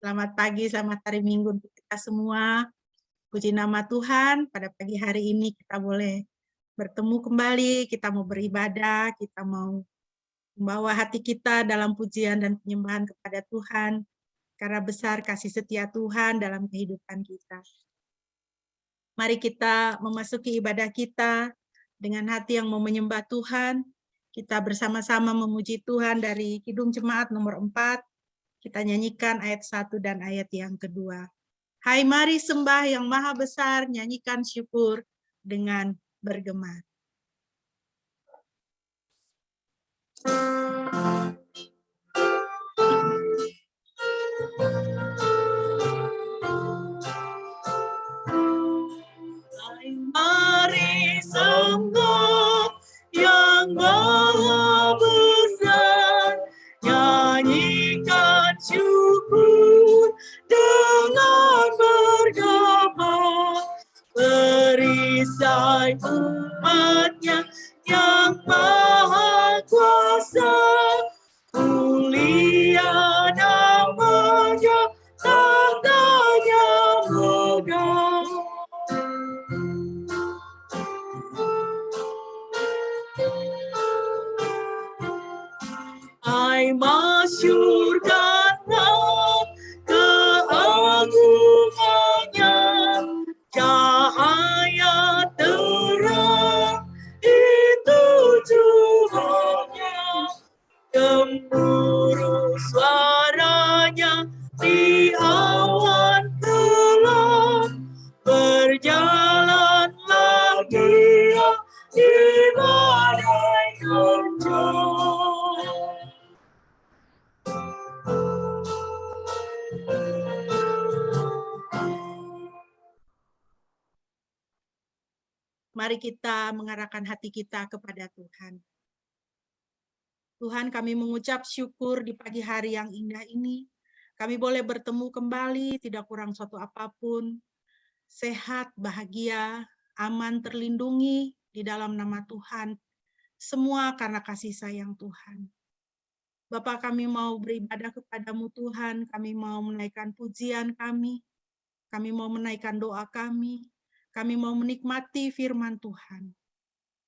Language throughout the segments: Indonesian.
Selamat pagi, selamat hari Minggu untuk kita semua. Puji nama Tuhan, pada pagi hari ini kita boleh bertemu kembali, kita mau beribadah, kita mau membawa hati kita dalam pujian dan penyembahan kepada Tuhan, karena besar kasih setia Tuhan dalam kehidupan kita. Mari kita memasuki ibadah kita dengan hati yang mau menyembah Tuhan. Kita bersama-sama memuji Tuhan dari Kidung Jemaat nomor 4. Kita nyanyikan ayat 1 dan ayat yang kedua. Hai mari sembah yang maha besar, nyanyikan syukur dengan bergema. Hai mari sembah yang maha besar, nyanyikan syukur dengan bergema. Perisai umatnya yang maha kuasa, mulia namanya, tahtanya megah. Hai masyurkanlah keagungannya, cahaya terang itu Tuhannya, gemuruh suaranya di awan gelap, berjalanlah dia di badai kencang. Mari kita mengarahkan hati kita kepada Tuhan. Tuhan, kami mengucap syukur di pagi hari yang indah ini. Kami boleh bertemu kembali, tidak kurang suatu apapun. Sehat, bahagia, aman, terlindungi di dalam nama Tuhan. Semua karena kasih sayang Tuhan. Bapa, kami mau beribadah kepadamu Tuhan, kami mau menaikkan pujian kami mau menaikkan doa kami mau menikmati firman Tuhan.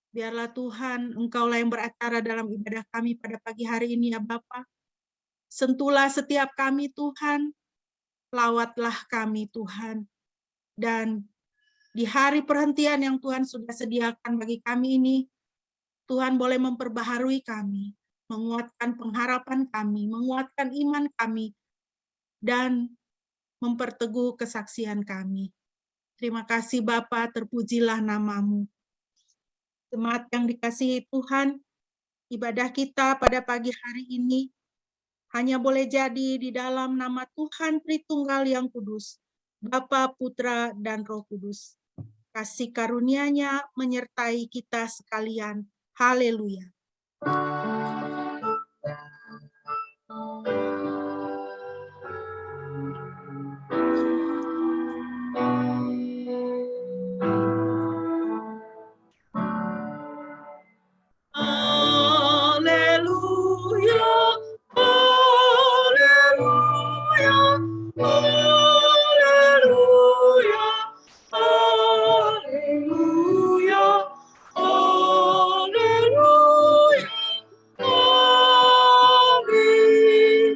Biarlah Tuhan, Engkaulah yang beracara dalam ibadah kami pada pagi hari ini ya Bapa. Sentuhlah setiap kami Tuhan, lawatlah kami Tuhan. Dan di hari perhentian yang Tuhan sudah sediakan bagi kami ini, Tuhan boleh memperbaharui kami, menguatkan pengharapan kami, menguatkan iman kami, dan memperteguh kesaksian kami. Terima kasih Bapa, terpujilah namamu. Jemaat yang dikasihi Tuhan, ibadah kita pada pagi hari ini hanya boleh jadi di dalam nama Tuhan Tritunggal yang Kudus, Bapa, Putra, dan Roh Kudus. Kasih karunia-Nya menyertai kita sekalian. Haleluya. Haleluya, haleluya, haleluya, haleluya, haleluya, amin,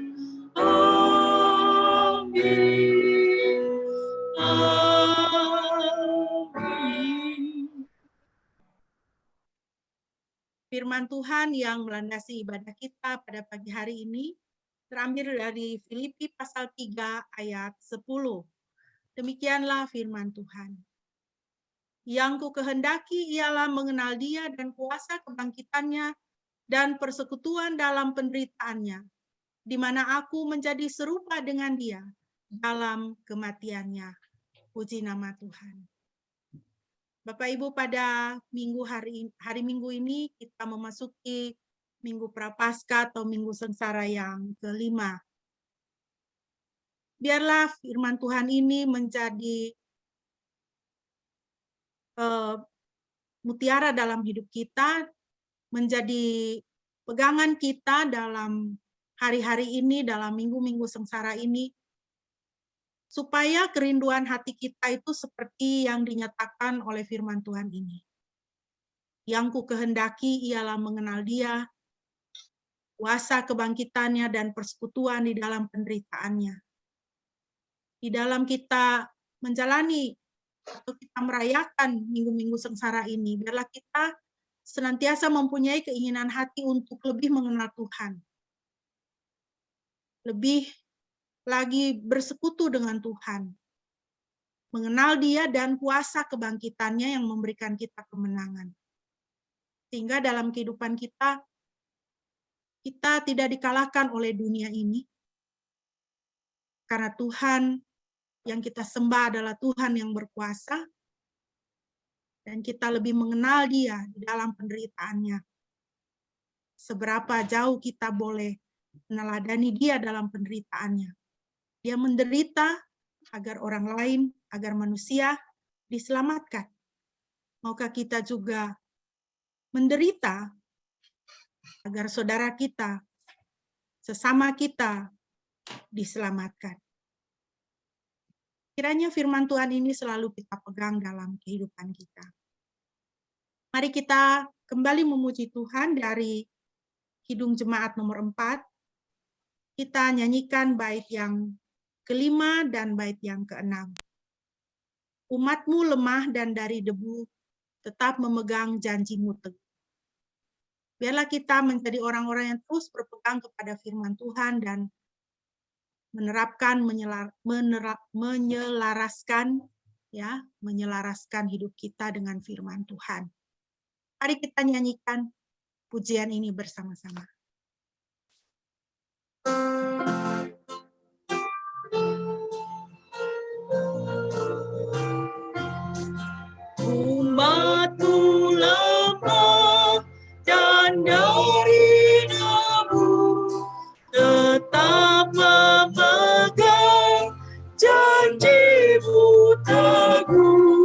amin, amin. Firman Tuhan yang melandasi ibadah kita pada pagi hari ini terambil dari Filipi pasal 3 ayat 10. Demikianlah firman Tuhan. Yang ku kehendaki ialah mengenal Dia dan kuasa kebangkitannya dan persekutuan dalam penderitaannya, di mana aku menjadi serupa dengan Dia dalam kematiannya. Puji nama Tuhan. Bapak Ibu, pada hari Minggu ini kita memasuki Minggu Prapaskah atau Minggu Sengsara yang kelima. Biarlah firman Tuhan ini menjadi mutiara dalam hidup kita, menjadi pegangan kita dalam hari-hari ini, dalam minggu-minggu sengsara ini, supaya kerinduan hati kita itu seperti yang dinyatakan oleh firman Tuhan ini. Yang ku kehendaki ialah mengenal Dia, kuasa kebangkitannya dan persekutuan di dalam penderitaannya. Di dalam kita menjalani atau kita merayakan minggu-minggu sengsara ini, biarlah kita senantiasa mempunyai keinginan hati untuk lebih mengenal Tuhan. Lebih lagi bersekutu dengan Tuhan. Mengenal Dia dan kuasa kebangkitannya yang memberikan kita kemenangan. Sehingga dalam kehidupan kita tidak dikalahkan oleh dunia ini. Karena Tuhan yang kita sembah adalah Tuhan yang berkuasa. Dan kita lebih mengenal Dia di dalam penderitaannya. Seberapa jauh kita boleh meneladani Dia dalam penderitaannya. Dia menderita agar orang lain, agar manusia diselamatkan. Maukah kita juga menderita agar saudara kita, sesama kita, diselamatkan. Kiranya firman Tuhan ini selalu kita pegang dalam kehidupan kita. Mari kita kembali memuji Tuhan dari Kidung Jemaat nomor 4. Kita nyanyikan bait yang kelima dan bait yang keenam. Umatmu lemah dan dari debu, tetap memegang janjimu teguh. Biarlah kita menjadi orang-orang yang terus berpegang kepada firman Tuhan dan menerapkan, menyelaraskan hidup kita dengan firman Tuhan. Mari kita nyanyikan pujian ini bersama-sama. Umatku lemah dan dari debu, tetap memegang janjimu teguh.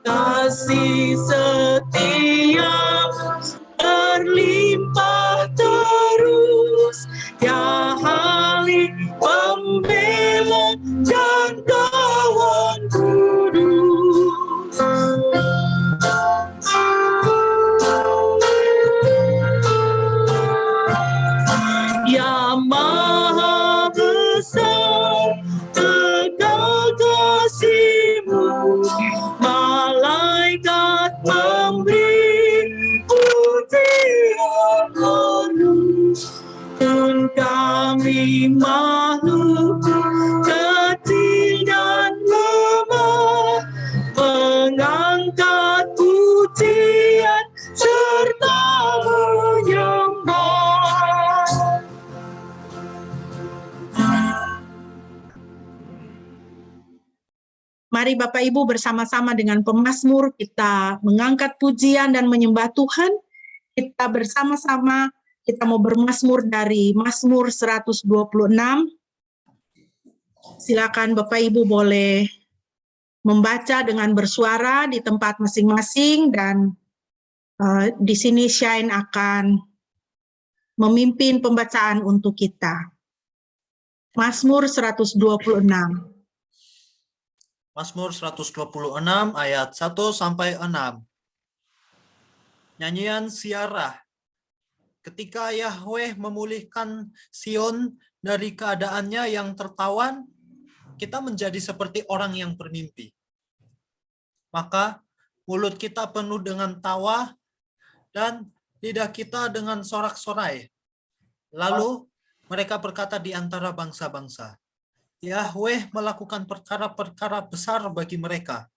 Kasih setiamu berlimpah terus, ya Halik pembela dan kawan kudus. Ya Maha Besar, tegak kasih-Mu, malaikat memberi pujian penuh. Pun kami makhluk kecil dan lemah, mengangkat pujian serta menyembah. Mari Bapak Ibu bersama-sama dengan pemazmur kita mengangkat pujian dan menyembah Tuhan. Kita bersama-sama, kita mau bermazmur dari Mazmur 126. Silakan Bapak Ibu boleh membaca dengan bersuara di tempat masing-masing dan di sini Shine akan memimpin pembacaan untuk kita. Mazmur 126. Mazmur 126 ayat 1-6. Nyanyian siarah. Ketika Yahweh memulihkan Sion dari keadaannya yang tertawan, kita menjadi seperti orang yang bermimpi. Maka mulut kita penuh dengan tawa dan lidah kita dengan sorak-sorai. Lalu mereka berkata di antara bangsa-bangsa, Yahweh melakukan perkara-perkara besar bagi mereka.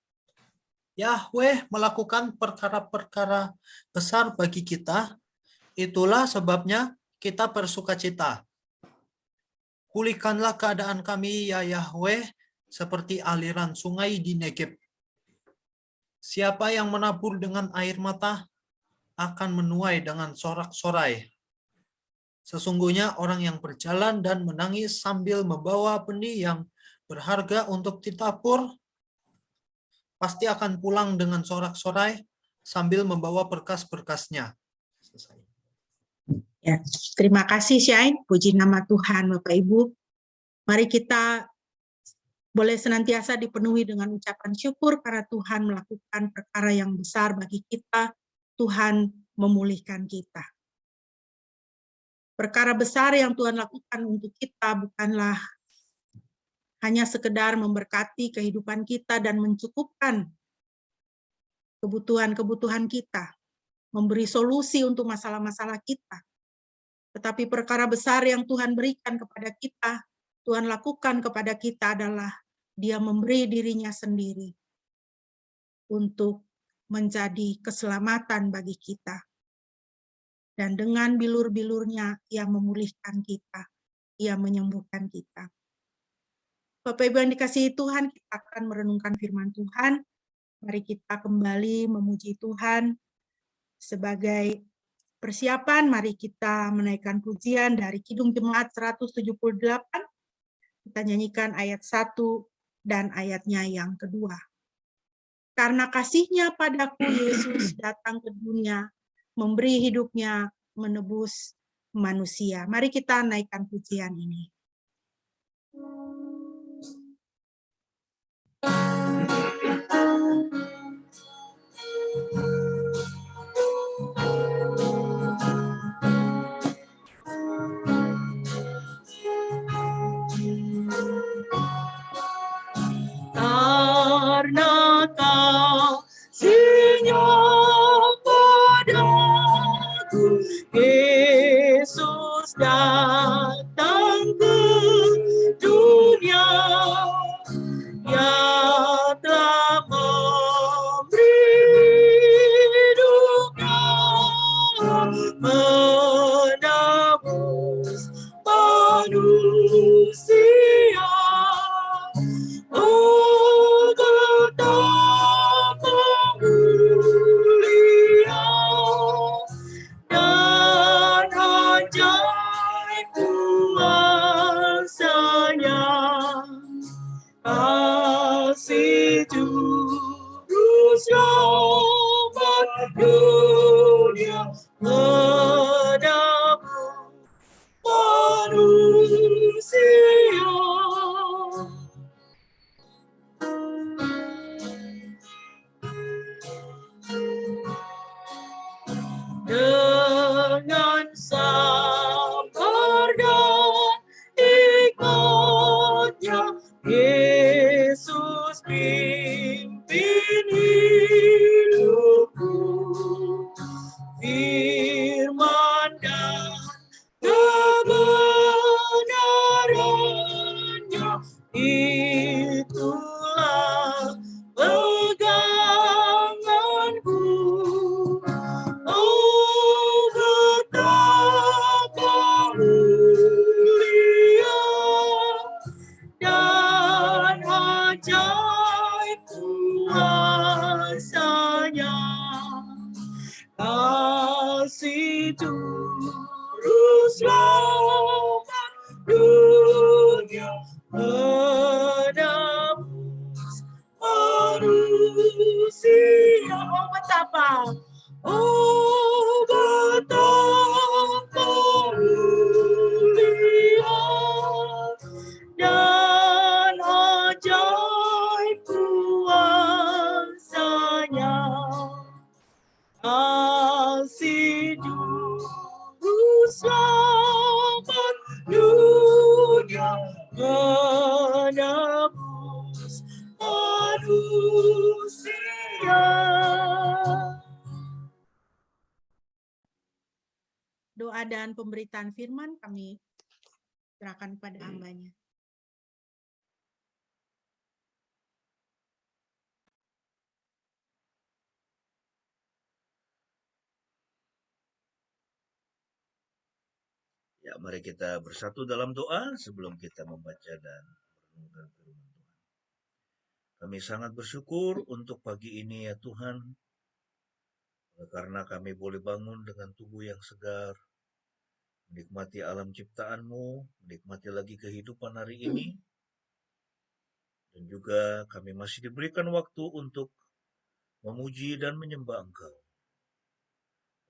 Yahweh melakukan perkara-perkara besar bagi kita. Itulah sebabnya kita bersukacita. Pulihkanlah keadaan kami, ya Yahweh, seperti aliran sungai di Negeb. Siapa yang menabur dengan air mata akan menuai dengan sorak-sorai. Sesungguhnya orang yang berjalan dan menangis sambil membawa benih yang berharga untuk ditabur, pasti akan pulang dengan sorak-sorai sambil membawa berkas-berkasnya. Selesai. Ya, terima kasih Shine, puji nama Tuhan Bapak Ibu. Mari kita boleh senantiasa dipenuhi dengan ucapan syukur karena Tuhan melakukan perkara yang besar bagi kita, Tuhan memulihkan kita. Perkara besar yang Tuhan lakukan untuk kita bukanlah hanya sekedar memberkati kehidupan kita dan mencukupkan kebutuhan-kebutuhan kita, memberi solusi untuk masalah-masalah kita. Tetapi perkara besar yang Tuhan berikan kepada kita, Tuhan lakukan kepada kita adalah Dia memberi dirinya sendiri untuk menjadi keselamatan bagi kita. Dan dengan bilur-bilurnya, Ia memulihkan kita, Ia menyembuhkan kita. Bapak Ibu yang dikasihi Tuhan, kita akan merenungkan firman Tuhan. Mari kita kembali memuji Tuhan. Sebagai persiapan, mari kita menaikkan pujian dari Kidung Jemaat 178. Kita nyanyikan ayat 1 dan ayatnya yang kedua. Karena kasih-Nya padaku, Yesus datang ke dunia, memberi hidupnya, menebus manusia. Mari kita naikkan pujian ini. Karena kasih-Nya padaku, Yesus datang ke dunia. Ia telah memberi hidupnya, menebus manusia. Oh, betapa mulia dan ajaib kuasa-Nya. Kasih Juru Selamat dunia menebus manusia. Dengan sabar dan hikmat-Nya, Yesus pimpin hidupku. Firman dan kebenaran-Nya, itulah peganganku. Oh, betapa mulia dan ajaib kuasa-Nya. Kasih Juru Selamat dunia menebus manusia. Oh, betapa, oh, betapa mulia dan ajaib kuasa-Nya. Kasih Juru Selamat dunia menebus manusia. Doa dan pemberitaan firman kami serahkan pada hamba-Nya. Ya, mari kita bersatu dalam doa sebelum kita membaca dan merenungkan firman Tuhan. Kami sangat bersyukur untuk pagi ini ya Tuhan, karena kami boleh bangun dengan tubuh yang segar, menikmati alam ciptaan-Mu, menikmati lagi kehidupan hari ini, dan juga kami masih diberikan waktu untuk memuji dan menyembah Engkau.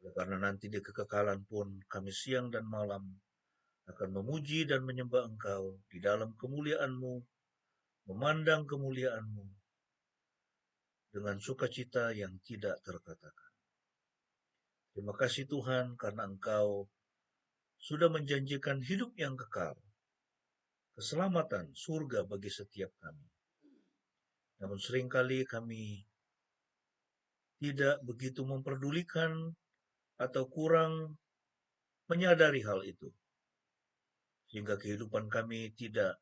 Oleh karena nanti di kekekalan pun kami siang dan malam akan memuji dan menyembah Engkau di dalam kemuliaan-Mu memandang kemuliaan-Mu dengan sukacita yang tidak terkatakan. Terima kasih Tuhan karena Engkau sudah menjanjikan hidup yang kekal, keselamatan, surga bagi setiap kami. Namun seringkali kami tidak begitu memperdulikan atau kurang menyadari hal itu, sehingga kehidupan kami tidak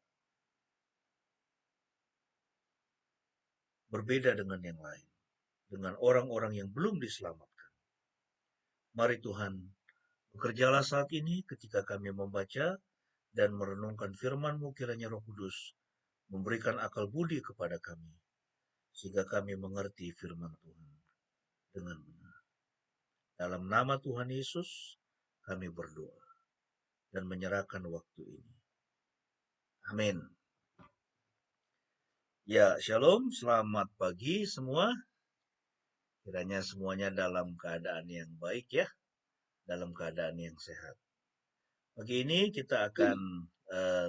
berbeda dengan yang lain, dengan orang-orang yang belum diselamatkan. Mari Tuhan, bekerjalah saat ini ketika kami membaca dan merenungkan firman-Mu, kiranya Roh Kudus memberikan akal budi kepada kami, sehingga kami mengerti firman Tuhan dengan benar. Dalam nama Tuhan Yesus, kami berdoa dan menyerahkan waktu ini. Amin. Ya, shalom, selamat pagi semua. Kiranya semuanya dalam keadaan yang baik ya, dalam keadaan yang sehat. Pagi ini kita akan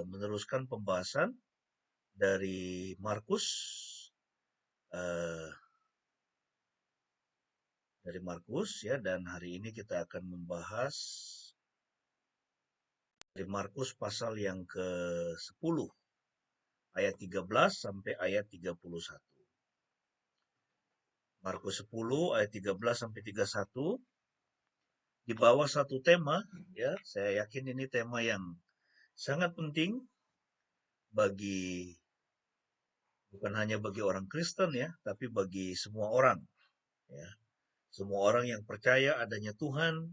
meneruskan pembahasan dari Markus, ya, dan hari ini kita akan membahas dari Markus pasal yang ke-10 ayat 13 sampai ayat 31. Markus 10 ayat 13 sampai 31 di bawah satu tema, ya, saya yakin ini tema yang sangat penting bagi bukan hanya bagi orang Kristen ya, tapi bagi semua orang, ya. Semua orang yang percaya adanya Tuhan,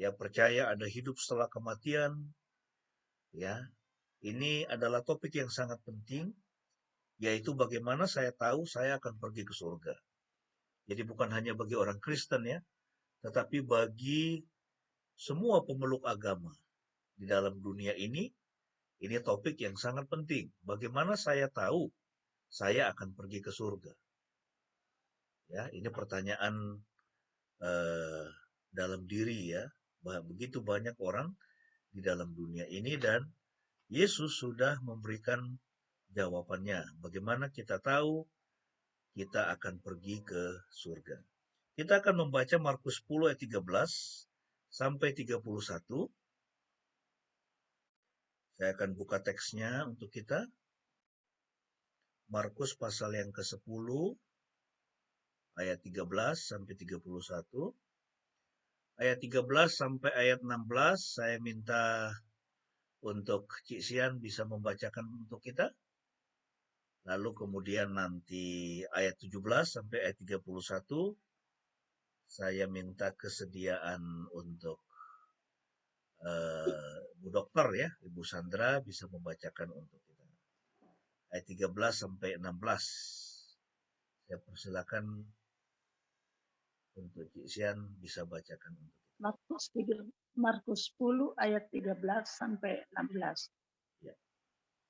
yang percaya ada hidup setelah kematian, ya. Ini adalah topik yang sangat penting, yaitu bagaimana saya tahu saya akan pergi ke surga. Jadi bukan hanya bagi orang Kristen ya, tetapi bagi semua pemeluk agama di dalam dunia ini topik yang sangat penting. Bagaimana saya tahu saya akan pergi ke surga? Ya, ini pertanyaan dalam diri ya. Begitu banyak orang di dalam dunia ini dan Yesus sudah memberikan jawabannya. Bagaimana kita tahu kita akan pergi ke surga? Kita akan membaca Markus 10 ayat 13 sampai 31. Saya akan buka teksnya untuk kita. Markus pasal yang ke-10 ayat 13 sampai 31. Ayat 13 sampai ayat 16 saya minta untuk Cik Sian bisa membacakan untuk kita. Lalu kemudian nanti ayat 17 sampai ayat 31 saya minta kesediaan untuk Bu Dokter ya, Ibu Sandra bisa membacakan untuk kita. Ayat 13 sampai 16. Saya persilakan untuk Cik Sian bisa bacakan untuk kita. Markus 10 ayat 13 sampai 16. Ya.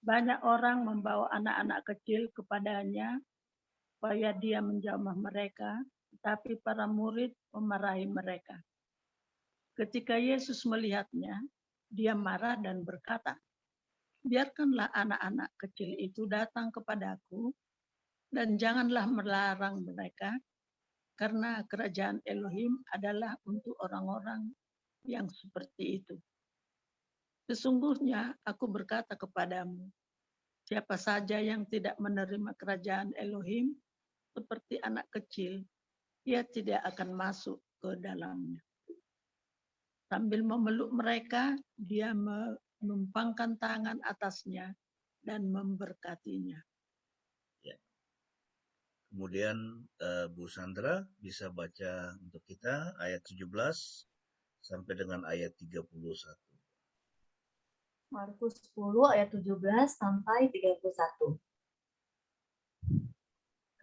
Banyak orang membawa anak-anak kecil kepadanya supaya dia menjamah mereka, tetapi para murid memarahi mereka. Ketika Yesus melihatnya, dia marah dan berkata, "Biarkanlah anak-anak kecil itu datang kepadaku, dan janganlah melarang mereka, karena kerajaan Elohim adalah untuk orang-orang yang seperti itu. Sesungguhnya aku berkata kepadamu, siapa saja yang tidak menerima kerajaan Elohim seperti anak kecil, ia tidak akan masuk ke dalamnya." Sambil memeluk mereka, dia menumpangkan tangan atasnya dan memberkatinya. Ya. Kemudian Bu Sandra bisa baca untuk kita ayat 17 sampai dengan ayat 31. Markus 10 ayat 17 sampai 31.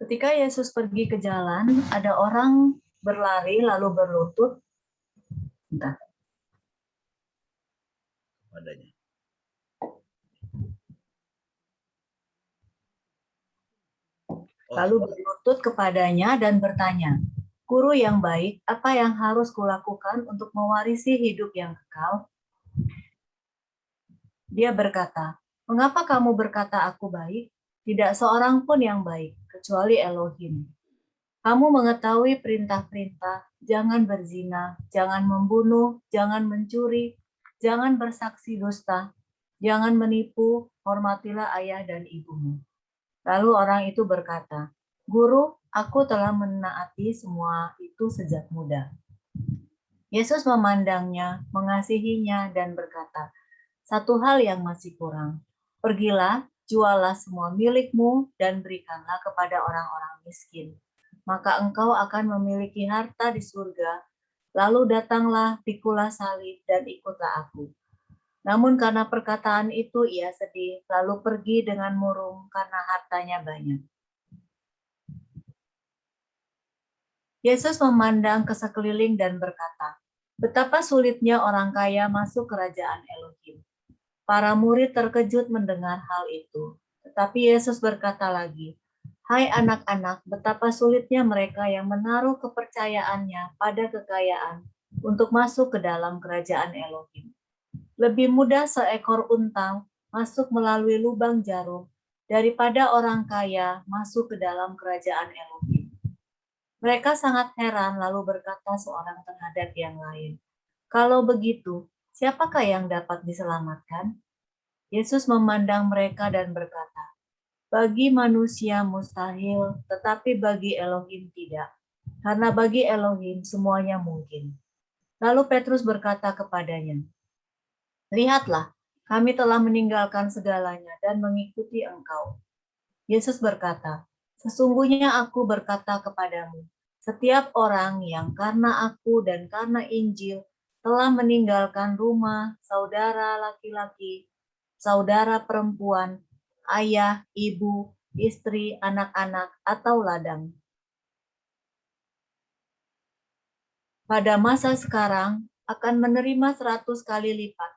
Ketika Yesus pergi ke jalan, ada orang berlari lalu berlutut Padanya. lalu berlutut kepadanya dan bertanya, "Guru yang baik, apa yang harus kulakukan untuk mewarisi hidup yang kekal?" Dia berkata, "Mengapa kamu berkata aku baik? Tidak seorang pun yang baik, kecuali Elohim. Kamu mengetahui perintah-perintah, jangan berzina, jangan membunuh, jangan mencuri, jangan bersaksi dusta, jangan menipu, hormatilah ayah dan ibumu. Lalu orang itu berkata, Guru, aku telah menaati semua itu sejak muda. Yesus memandangnya, mengasihinya, dan berkata, satu hal yang masih kurang. Pergilah, jualah semua milikmu, dan berikanlah kepada orang-orang miskin. Maka engkau akan memiliki harta di surga. Lalu datanglah, pikulah salib, dan ikutlah aku. Namun karena perkataan itu ia sedih, lalu pergi dengan murung karena hartanya banyak. Yesus memandang ke sekeliling dan berkata, betapa sulitnya orang kaya masuk kerajaan Elohim. Para murid terkejut mendengar hal itu. Tetapi Yesus berkata lagi, hai anak-anak, betapa sulitnya mereka yang menaruh kepercayaannya pada kekayaan untuk masuk ke dalam kerajaan Elohim. Lebih mudah seekor unta masuk melalui lubang jarum daripada orang kaya masuk ke dalam kerajaan Elohim. Mereka sangat heran lalu berkata seorang terhadap yang lain, kalau begitu, siapakah yang dapat diselamatkan? Yesus memandang mereka dan berkata, bagi manusia mustahil, tetapi bagi Elohim tidak. Karena bagi Elohim semuanya mungkin. Lalu Petrus berkata kepadanya, lihatlah, kami telah meninggalkan segalanya dan mengikuti engkau. Yesus berkata, sesungguhnya aku berkata kepadamu, setiap orang yang karena aku dan karena Injil telah meninggalkan rumah, saudara laki-laki, saudara perempuan, ayah, ibu, istri, anak-anak, atau ladang. Pada masa sekarang akan menerima 100 kali lipat.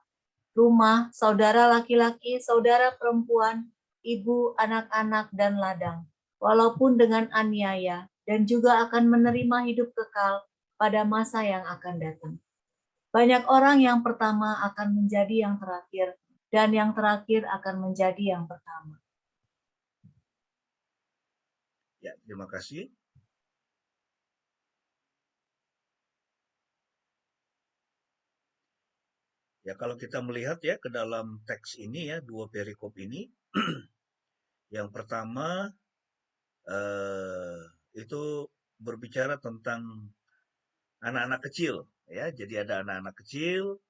Rumah, saudara laki-laki, saudara perempuan, ibu, anak-anak, dan ladang. Walaupun dengan aniaya, dan juga akan menerima hidup kekal pada masa yang akan datang. Banyak orang yang pertama akan menjadi yang terakhir, dan yang terakhir akan menjadi yang pertama. Ya, terima kasih. Ya, kalau kita melihat ya ke dalam teks ini ya, dua perikop ini, yang pertama itu berbicara tentang anak-anak kecil ya. Jadi ada anak-anak kecil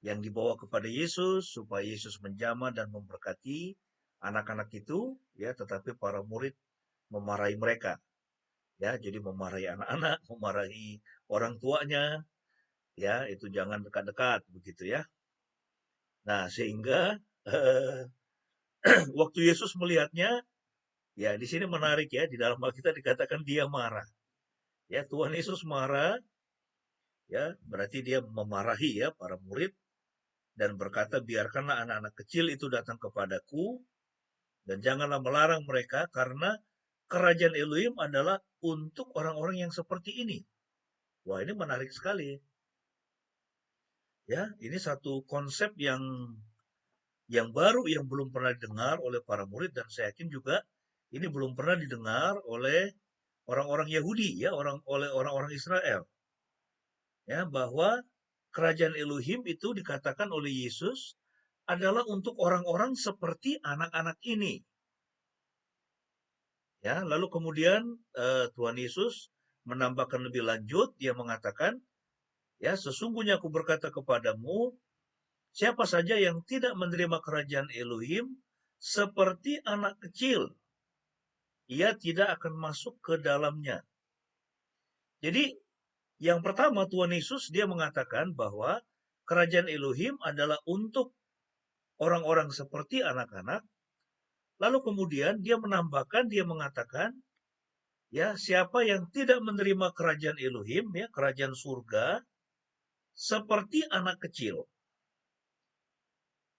yang dibawa kepada Yesus supaya Yesus menjamah dan memberkati anak-anak itu ya, tetapi para murid memarahi mereka. Ya, jadi memarahi anak-anak, memarahi orang tuanya, ya, itu jangan dekat-dekat begitu ya. Nah, sehingga waktu Yesus melihatnya, ya di sini menarik ya, di dalam Alkitab dikatakan dia marah. Ya, Tuhan Yesus marah, ya, berarti dia memarahi ya para murid dan berkata, biarkanlah anak-anak kecil itu datang kepadaku dan janganlah melarang mereka karena kerajaan Elohim adalah untuk orang-orang yang seperti ini. Wah, ini menarik sekali. Ya, ini satu konsep yang baru yang belum pernah didengar oleh para murid dan saya yakin juga ini belum pernah didengar oleh orang-orang Yahudi ya, oleh orang-orang Israel. Ya, bahwa kerajaan Elohim itu dikatakan oleh Yesus adalah untuk orang-orang seperti anak-anak ini. Ya, lalu kemudian Tuhan Yesus menambahkan lebih lanjut, dia mengatakan, ya sesungguhnya aku berkata kepadamu, siapa saja yang tidak menerima kerajaan Elohim seperti anak kecil, ia tidak akan masuk ke dalamnya. Jadi yang pertama Tuhan Yesus dia mengatakan bahwa kerajaan Elohim adalah untuk orang-orang seperti anak-anak. Lalu kemudian dia menambahkan, dia mengatakan, ya siapa yang tidak menerima kerajaan Elohim, ya kerajaan surga, seperti anak kecil,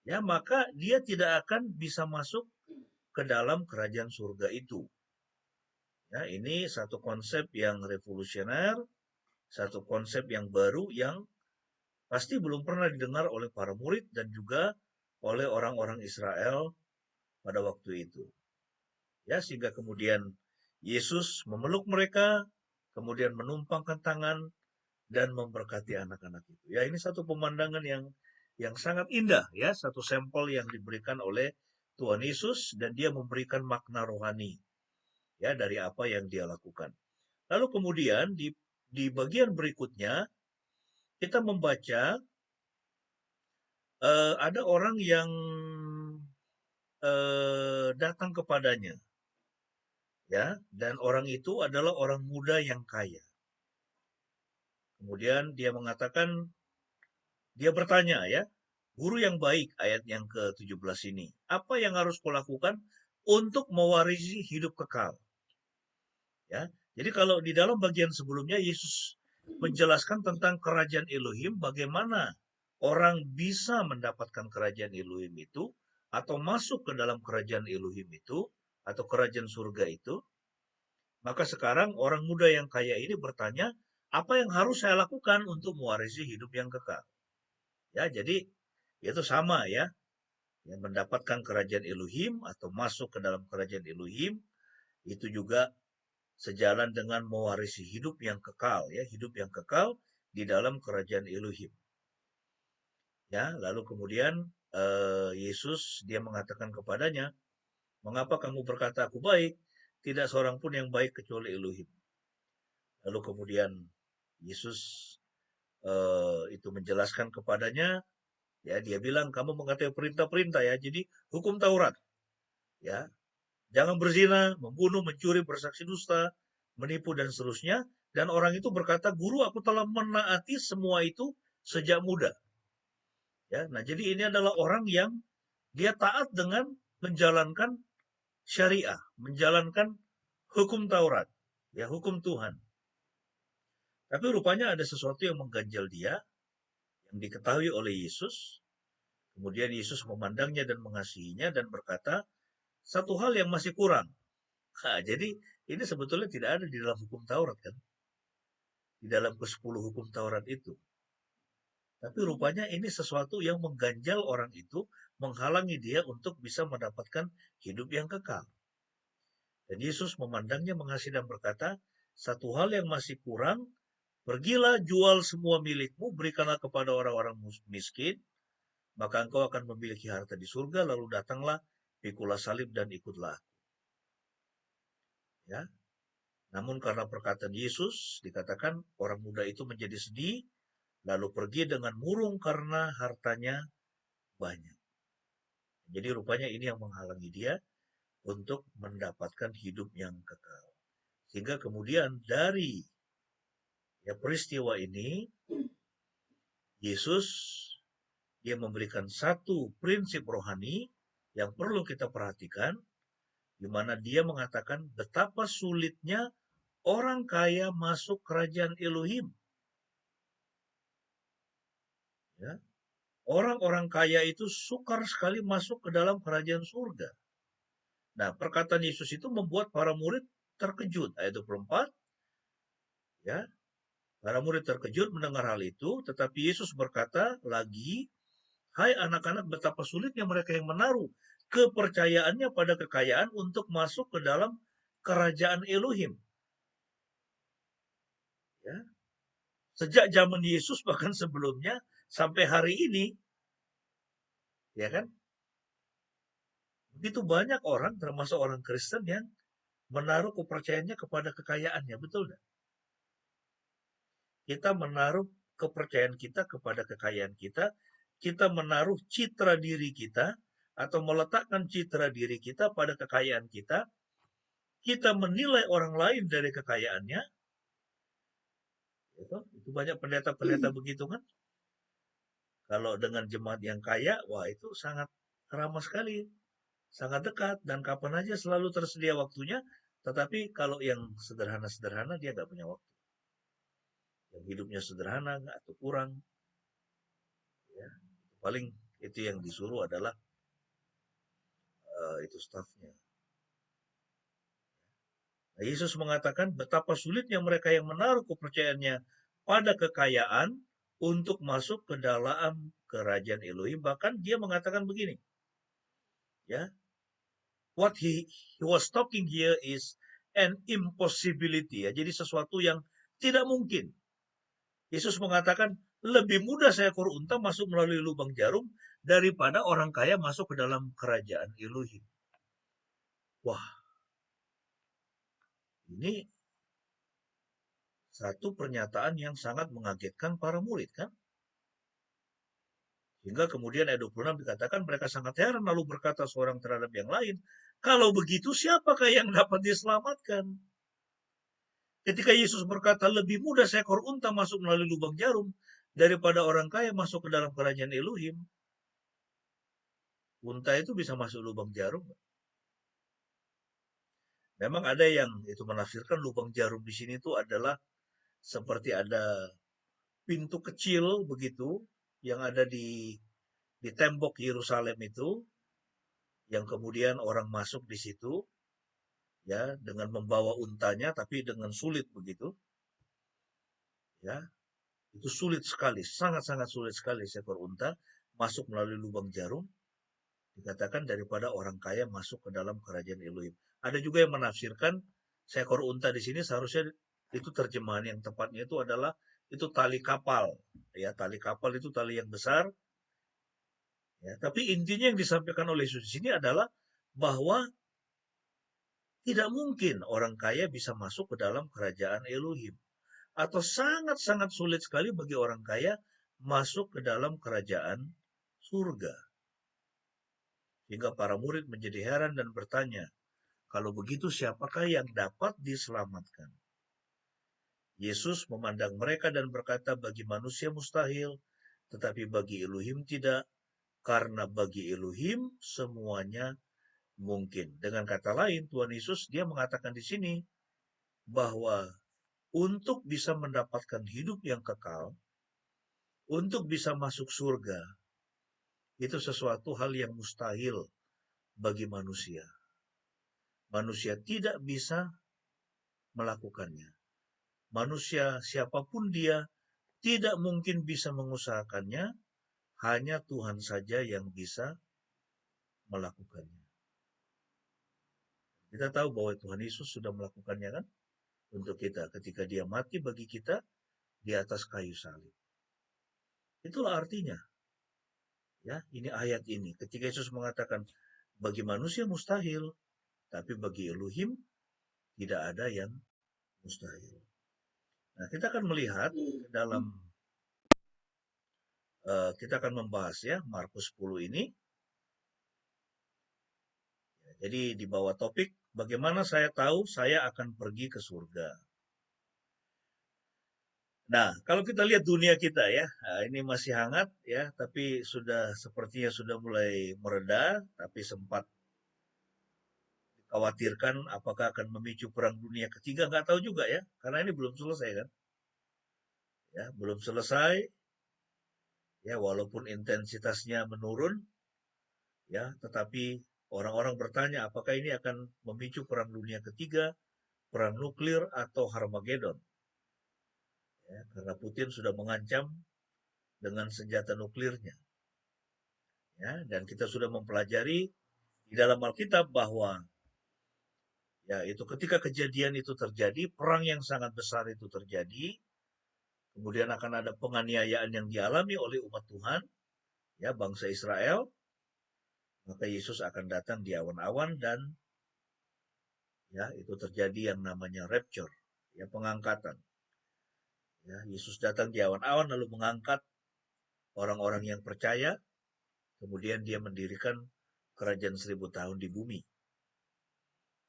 ya maka dia tidak akan bisa masuk ke dalam kerajaan surga itu. Ya, ini satu konsep yang revolusioner, satu konsep yang baru yang pasti belum pernah didengar oleh para murid dan juga oleh orang-orang Israel pada waktu itu. Ya, sehingga kemudian Yesus memeluk mereka, kemudian menumpangkan tangan dan memberkati anak-anak itu. Ya, ini satu pemandangan yang sangat indah, ya, satu sampel yang diberikan oleh Tuhan Yesus, dan dia memberikan makna rohani, ya, dari apa yang dia lakukan. Lalu kemudian di bagian berikutnya kita membaca ada orang yang datang kepadanya, ya, dan orang itu adalah orang muda yang kaya. Kemudian dia mengatakan, dia bertanya, ya, guru yang baik, ayat yang ke-17 ini, apa yang harus kulakukan untuk mewarisi hidup kekal? Ya, jadi kalau di dalam bagian sebelumnya Yesus menjelaskan tentang kerajaan Elohim, bagaimana orang bisa mendapatkan kerajaan Elohim itu, atau masuk ke dalam kerajaan Elohim itu, atau kerajaan surga itu. Maka sekarang orang muda yang kaya ini bertanya, apa yang harus saya lakukan untuk mewarisi hidup yang kekal? Ya, jadi itu sama, ya, yang mendapatkan kerajaan Elohim atau masuk ke dalam kerajaan Elohim itu juga sejalan dengan mewarisi hidup yang kekal, ya, hidup yang kekal di dalam kerajaan Elohim. Ya, lalu kemudian Yesus dia mengatakan kepadanya, mengapa kamu berkata aku baik? Tidak seorang pun yang baik kecuali Elohim. Lalu kemudian Yesus itu menjelaskan kepadanya, ya, dia bilang kamu mengetahui perintah-perintah, ya, jadi hukum Taurat, ya, jangan berzina, membunuh, mencuri, bersaksi dusta, menipu dan seterusnya. Dan orang itu berkata, guru, aku telah menaati semua itu sejak muda. Ya, nah jadi ini adalah orang yang dia taat dengan menjalankan syariah, menjalankan hukum Taurat, ya, hukum Tuhan. Tapi rupanya ada sesuatu yang mengganjal dia, yang diketahui oleh Yesus. Kemudian Yesus memandangnya dan mengasihinya dan berkata, satu hal yang masih kurang. Nah, jadi ini sebetulnya tidak ada di dalam hukum Taurat, kan? Di dalam ke-10 hukum Taurat itu. Tapi rupanya ini sesuatu yang mengganjal orang itu, menghalangi dia untuk bisa mendapatkan hidup yang kekal. Dan Yesus memandangnya, mengasihi dan berkata, satu hal yang masih kurang, pergilah jual semua milikmu, berikanlah kepada orang-orang miskin, maka engkau akan memiliki harta di surga, lalu datanglah, pikulah salib dan ikutlah. Ya. Namun karena perkataan Yesus, dikatakan orang muda itu menjadi sedih, lalu pergi dengan murung karena hartanya banyak. Jadi rupanya ini yang menghalangi dia untuk mendapatkan hidup yang kekal. Sehingga kemudian dari peristiwa ini, Yesus dia memberikan satu prinsip rohani yang perlu kita perhatikan, di mana dia mengatakan betapa sulitnya orang kaya masuk kerajaan Elohim. Ya. Orang-orang kaya itu sukar sekali masuk ke dalam kerajaan surga. Nah, perkataan Yesus itu membuat para murid terkejut. Ayat 24, ya, para murid terkejut mendengar hal itu, tetapi Yesus berkata lagi, hai anak-anak, betapa sulitnya mereka yang menaruh kepercayaannya pada kekayaan untuk masuk ke dalam kerajaan Elohim. Ya. Sejak zaman Yesus bahkan sebelumnya sampai hari ini, ya kan, begitu banyak orang, termasuk orang Kristen, yang menaruh kepercayaannya kepada kekayaannya, betul tidak? Kita menaruh kepercayaan kita kepada kekayaan kita, kita menaruh citra diri kita, atau meletakkan citra diri kita pada kekayaan kita menilai orang lain dari kekayaannya. Itu banyak pendeta-pendeta begitu, kan? Kalau dengan jemaat yang kaya, wah itu sangat ramah sekali, sangat dekat, dan kapan aja selalu tersedia waktunya. Tetapi kalau yang sederhana-sederhana, dia nggak punya waktu. Yang hidupnya sederhana atau kurang, ya, paling itu yang disuruh adalah itu stafnya. Nah, Yesus mengatakan betapa sulitnya mereka yang menaruh kepercayaannya pada kekayaan untuk masuk ke dalam kerajaan Elohim. Bahkan dia mengatakan begini, ya, what he was talking here is an impossibility, ya. Jadi sesuatu yang tidak mungkin. Yesus mengatakan, lebih mudah seekor unta masuk melalui lubang jarum daripada orang kaya masuk ke dalam kerajaan Elohim. Wah, ini satu pernyataan yang sangat mengagetkan para murid, kan? Hingga kemudian ayat 26 dikatakan mereka sangat heran lalu berkata seorang terhadap yang lain, kalau begitu siapakah yang dapat diselamatkan? Ketika Yesus berkata lebih mudah seekor unta masuk melalui lubang jarum daripada orang kaya masuk ke dalam kerajaan Elohim. Unta itu bisa masuk lubang jarum. Memang ada yang itu menafsirkan lubang jarum di sini itu adalah seperti ada pintu kecil begitu yang ada di tembok Yerusalem itu, yang kemudian orang masuk di situ ya dengan membawa untanya tapi dengan sulit begitu. Ya, itu sulit sekali, sangat-sangat sulit sekali seekor unta masuk melalui lubang jarum, dikatakan daripada orang kaya masuk ke dalam kerajaan Elohim. Ada juga yang menafsirkan seekor unta di sini seharusnya itu terjemahan yang tepatnya itu adalah itu tali kapal. Ya, tali kapal itu tali yang besar. Ya, tapi intinya yang disampaikan oleh Yesus di sini adalah bahwa tidak mungkin orang kaya bisa masuk ke dalam kerajaan Elohim. Atau sangat-sangat sulit sekali bagi orang kaya masuk ke dalam kerajaan surga. Hingga para murid menjadi heran dan bertanya, kalau begitu siapakah yang dapat diselamatkan? Yesus memandang mereka dan berkata, bagi manusia mustahil, tetapi bagi Elohim tidak, karena bagi Elohim semuanya mungkin. Dengan kata lain, Tuhan Yesus dia mengatakan di sini bahwa untuk bisa mendapatkan hidup yang kekal, untuk bisa masuk surga, itu sesuatu hal yang mustahil bagi manusia. Manusia tidak bisa melakukannya. Manusia siapapun dia tidak mungkin bisa mengusahakannya, hanya Tuhan saja yang bisa melakukannya. Kita tahu bahwa Tuhan Yesus sudah melakukannya, kan? Untuk kita ketika dia mati bagi kita di atas kayu salib. Itulah artinya. Ya, ini ayat ini. Ketika Yesus mengatakan bagi manusia mustahil, tapi bagi Elohim tidak ada yang mustahil. Nah, kita akan melihat dalam kita akan membahas ya Markus 10 ini. Jadi di bawah topik bagaimana saya tahu saya akan pergi ke surga. Nah, kalau kita lihat dunia kita ya, ini masih hangat ya, tapi sepertinya sudah mulai mereda, tapi sempat dikhawatirkan apakah akan memicu perang dunia ketiga, nggak tahu juga ya, karena ini belum selesai kan. Ya, belum selesai. Ya, walaupun intensitasnya menurun, ya, tetapi orang-orang bertanya apakah ini akan memicu perang dunia ketiga, perang nuklir atau Harmagedon. Ya, karena Putin sudah mengancam dengan senjata nuklirnya. Ya, dan kita sudah mempelajari di dalam Alkitab bahwa ya itu ketika kejadian itu terjadi, perang yang sangat besar itu terjadi, kemudian akan ada penganiayaan yang dialami oleh umat Tuhan, ya bangsa Israel, maka Yesus akan datang di awan-awan dan ya itu terjadi yang namanya rapture, ya pengangkatan. Ya, Yesus datang di awan-awan lalu mengangkat orang-orang yang percaya, kemudian dia mendirikan kerajaan 1000 tahun di bumi.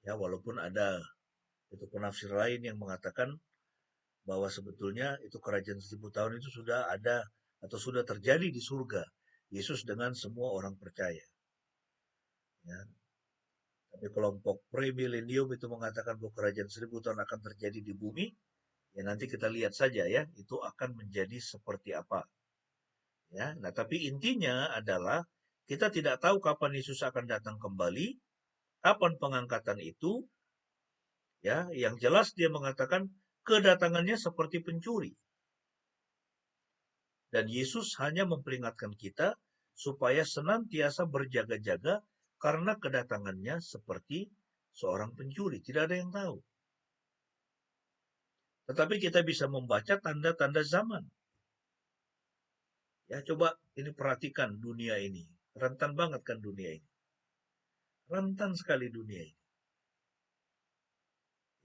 Ya, walaupun ada itu penafsir lain yang mengatakan bahwa sebetulnya itu kerajaan 1000 tahun itu sudah ada atau sudah terjadi di surga. Yesus dengan semua orang percaya. Ya. Tapi kelompok pre-millennium itu mengatakan bahwa kerajaan 1000 tahun akan terjadi di bumi. Ya nanti kita lihat saja ya, itu akan menjadi seperti apa. Ya, nah tapi intinya adalah kita tidak tahu kapan Yesus akan datang kembali, kapan pengangkatan itu. Ya, yang jelas dia mengatakan kedatangannya seperti pencuri. Dan Yesus hanya memperingatkan kita supaya senantiasa berjaga-jaga karena kedatangannya seperti seorang pencuri, tidak ada yang tahu. Tetapi kita bisa membaca tanda-tanda zaman. Ya, coba ini perhatikan dunia ini. Rentan banget kan dunia ini. Rentan sekali dunia ini.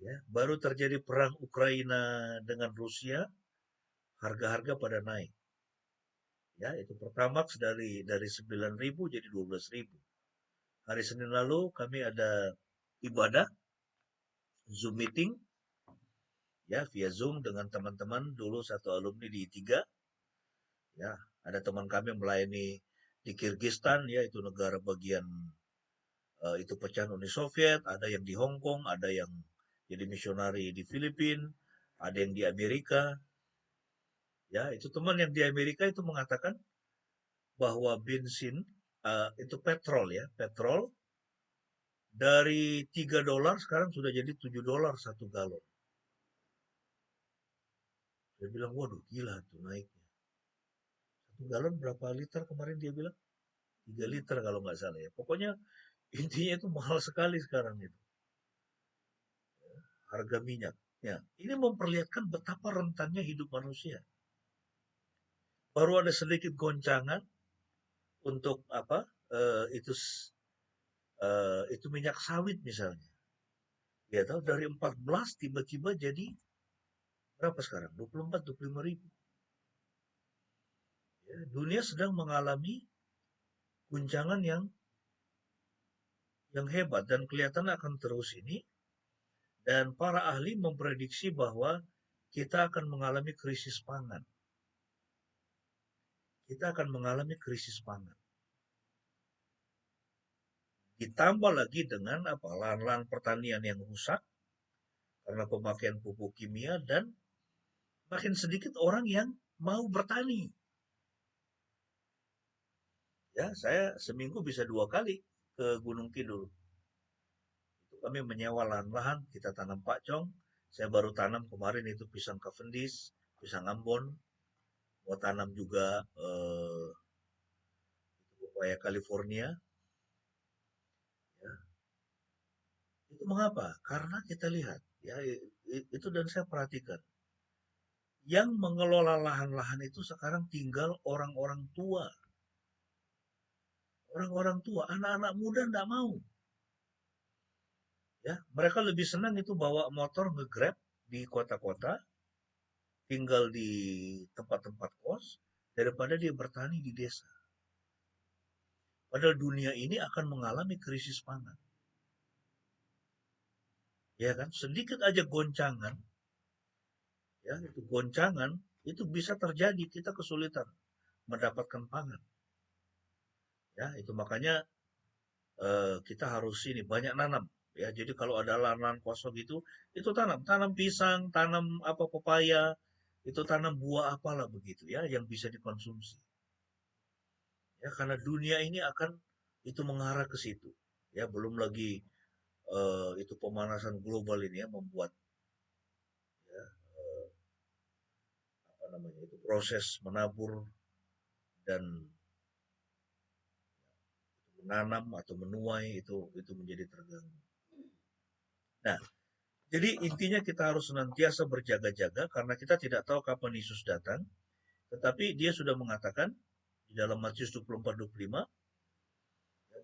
Ya, baru terjadi perang Ukraina dengan Rusia, harga-harga pada naik. Ya, itu Pertamax dari 9.000 jadi 12.000. Hari Senin lalu kami ada ibadah Zoom meeting, ya via Zoom dengan teman-teman dulu satu alumni di I3. Ya, ada teman kami yang melayani di Kirgistan, ya itu negara bagian itu pecahan Uni Soviet, ada yang di Hong Kong, ada yang jadi misionari di Filipina, ada yang di Amerika. Ya, itu teman yang di Amerika itu mengatakan bahwa bensin itu petrol ya, petrol dari $3 sekarang sudah jadi $7 satu galon. Dia bilang, waduh gila tuh naiknya. Satu galon berapa liter kemarin dia bilang? 3 liter kalau nggak salah ya. Pokoknya intinya itu mahal sekali sekarang itu. Harga minyak. Ya, ini memperlihatkan betapa rentannya hidup manusia. Baru ada sedikit goncangan untuk apa? Itu minyak sawit misalnya. Ya tahu dari 14 tiba-tiba jadi berapa sekarang? 24, 25.000. Ya, dunia sedang mengalami guncangan yang hebat dan kelihatan akan terus ini. Dan para ahli memprediksi bahwa kita akan mengalami krisis pangan. Kita akan mengalami krisis pangan. Ditambah lagi dengan lahan-lahan pertanian yang rusak karena pemakaian pupuk kimia dan makin sedikit orang yang mau bertani. Ya, saya seminggu bisa 2 kali ke Gunung Kidul. Itu kami menyewa lahan-lahan, kita tanam pakcong. Saya baru tanam kemarin itu pisang Cavendish, pisang Ambon. Mau tanam juga pepaya California. Ya. Itu mengapa? Karena kita lihat, ya itu dan saya perhatikan. Yang mengelola lahan-lahan itu sekarang tinggal orang-orang tua. Orang-orang tua, anak-anak muda enggak mau. Ya, mereka lebih senang itu bawa motor nge-grab di kota-kota, tinggal di tempat-tempat kos, daripada dia bertani di desa. Padahal dunia ini akan mengalami krisis pangan. Ya kan, sedikit aja goncangan, ya itu goncangan itu bisa terjadi, kita kesulitan mendapatkan pangan. Ya, itu makanya kita harus ini banyak nanam. Ya, jadi kalau ada lahan kosong itu tanam pisang, tanam apa pepaya, itu tanam buah apalah begitu ya yang bisa dikonsumsi. Ya, karena dunia ini akan itu mengarah ke situ. Ya, belum lagi itu pemanasan global ini ya membuat ya, apa namanya itu proses menabur dan menanam atau menuai itu menjadi terganggu. Nah, jadi intinya kita harus senantiasa berjaga-jaga karena kita tidak tahu kapan Yesus datang. Tetapi dia sudah mengatakan di dalam Matius 24:25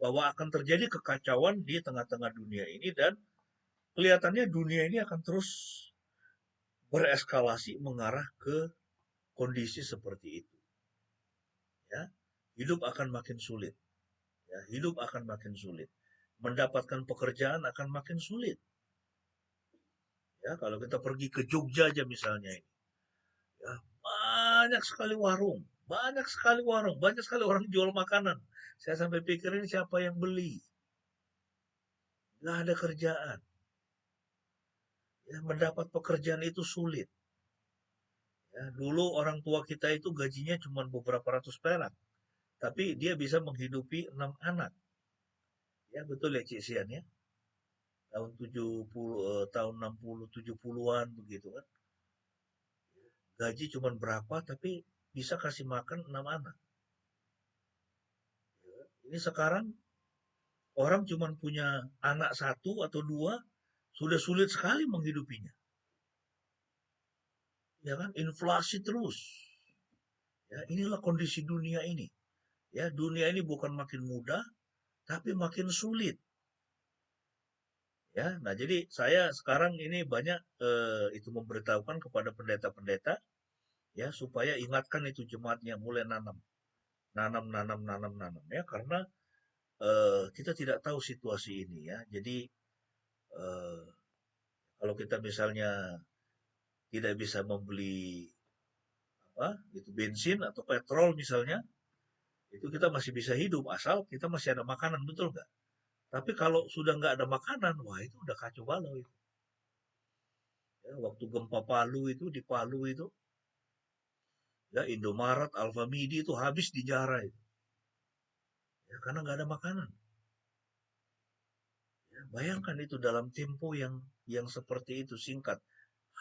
bahwa akan terjadi kekacauan di tengah-tengah dunia ini dan kelihatannya dunia ini akan terus bereskalasi mengarah ke kondisi seperti itu. Ya, hidup akan makin sulit. Ya, hidup akan makin sulit. Mendapatkan pekerjaan akan makin sulit. Ya, kalau kita pergi ke Jogja aja misalnya ini. Ya, banyak sekali warung, banyak sekali warung, banyak sekali orang jual makanan. Saya sampai pikirin siapa yang beli. Nggak ada kerjaan. Ya, mendapat pekerjaan itu sulit. Ya, dulu orang tua kita itu gajinya cuma beberapa ratus perak. Tapi dia bisa menghidupi 6 anak. Ya, betul ya Cik Sian ya. Tahun 70, tahun 60, 70-an begitu kan. Gaji cuma berapa tapi bisa kasih makan 6 anak. Ini sekarang orang cuma punya anak 1 atau 2, sudah sulit sekali menghidupinya. Ya kan, inflasi terus. Ya, inilah kondisi dunia ini. Ya, dunia ini bukan makin mudah, tapi makin sulit. Ya, nah jadi saya sekarang ini banyak itu memberitahukan kepada pendeta-pendeta ya supaya ingatkan itu jemaatnya mulai nanam ya karena kita tidak tahu situasi ini ya. Jadi kalau kita misalnya tidak bisa membeli itu bensin atau petrol misalnya, itu kita masih bisa hidup asal kita masih ada makanan, betul nggak? Tapi kalau sudah nggak ada makanan, wah itu udah kacau balau itu. Ya, waktu gempa Palu itu di Palu itu, ya Indomaret, Alfamidi itu habis di Jara itu. Ya, karena nggak ada makanan. Ya, bayangkan itu dalam tempo yang seperti itu singkat.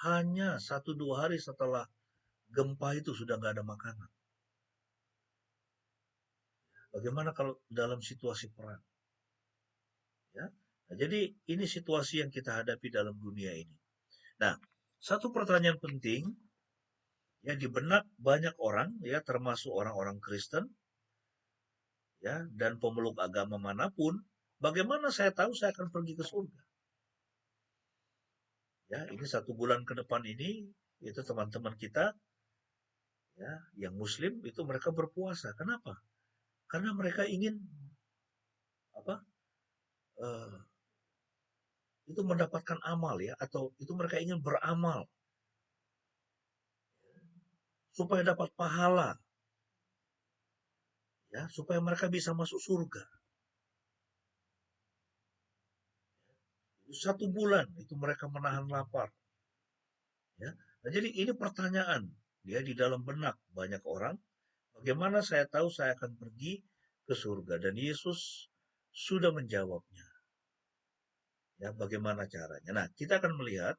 Hanya 1-2 hari setelah gempa itu sudah nggak ada makanan. Bagaimana kalau dalam situasi perang? Ya, nah, jadi ini situasi yang kita hadapi dalam dunia ini. Nah, satu pertanyaan penting ya di benak banyak orang ya termasuk orang-orang Kristen ya dan pemeluk agama manapun, bagaimana saya tahu saya akan pergi ke surga? Ya, ini 1 bulan ke depan ini itu teman-teman kita ya yang Muslim itu mereka berpuasa. Kenapa? Karena mereka ingin apa? Itu mendapatkan amal ya atau itu mereka ingin beramal supaya dapat pahala ya supaya mereka bisa masuk surga. 1 bulan itu mereka menahan lapar. Ya. Nah, jadi ini pertanyaan ya di dalam benak banyak orang, bagaimana saya tahu saya akan pergi ke surga? Dan Yesus sudah menjawabnya. Ya, bagaimana caranya? Nah, kita akan melihat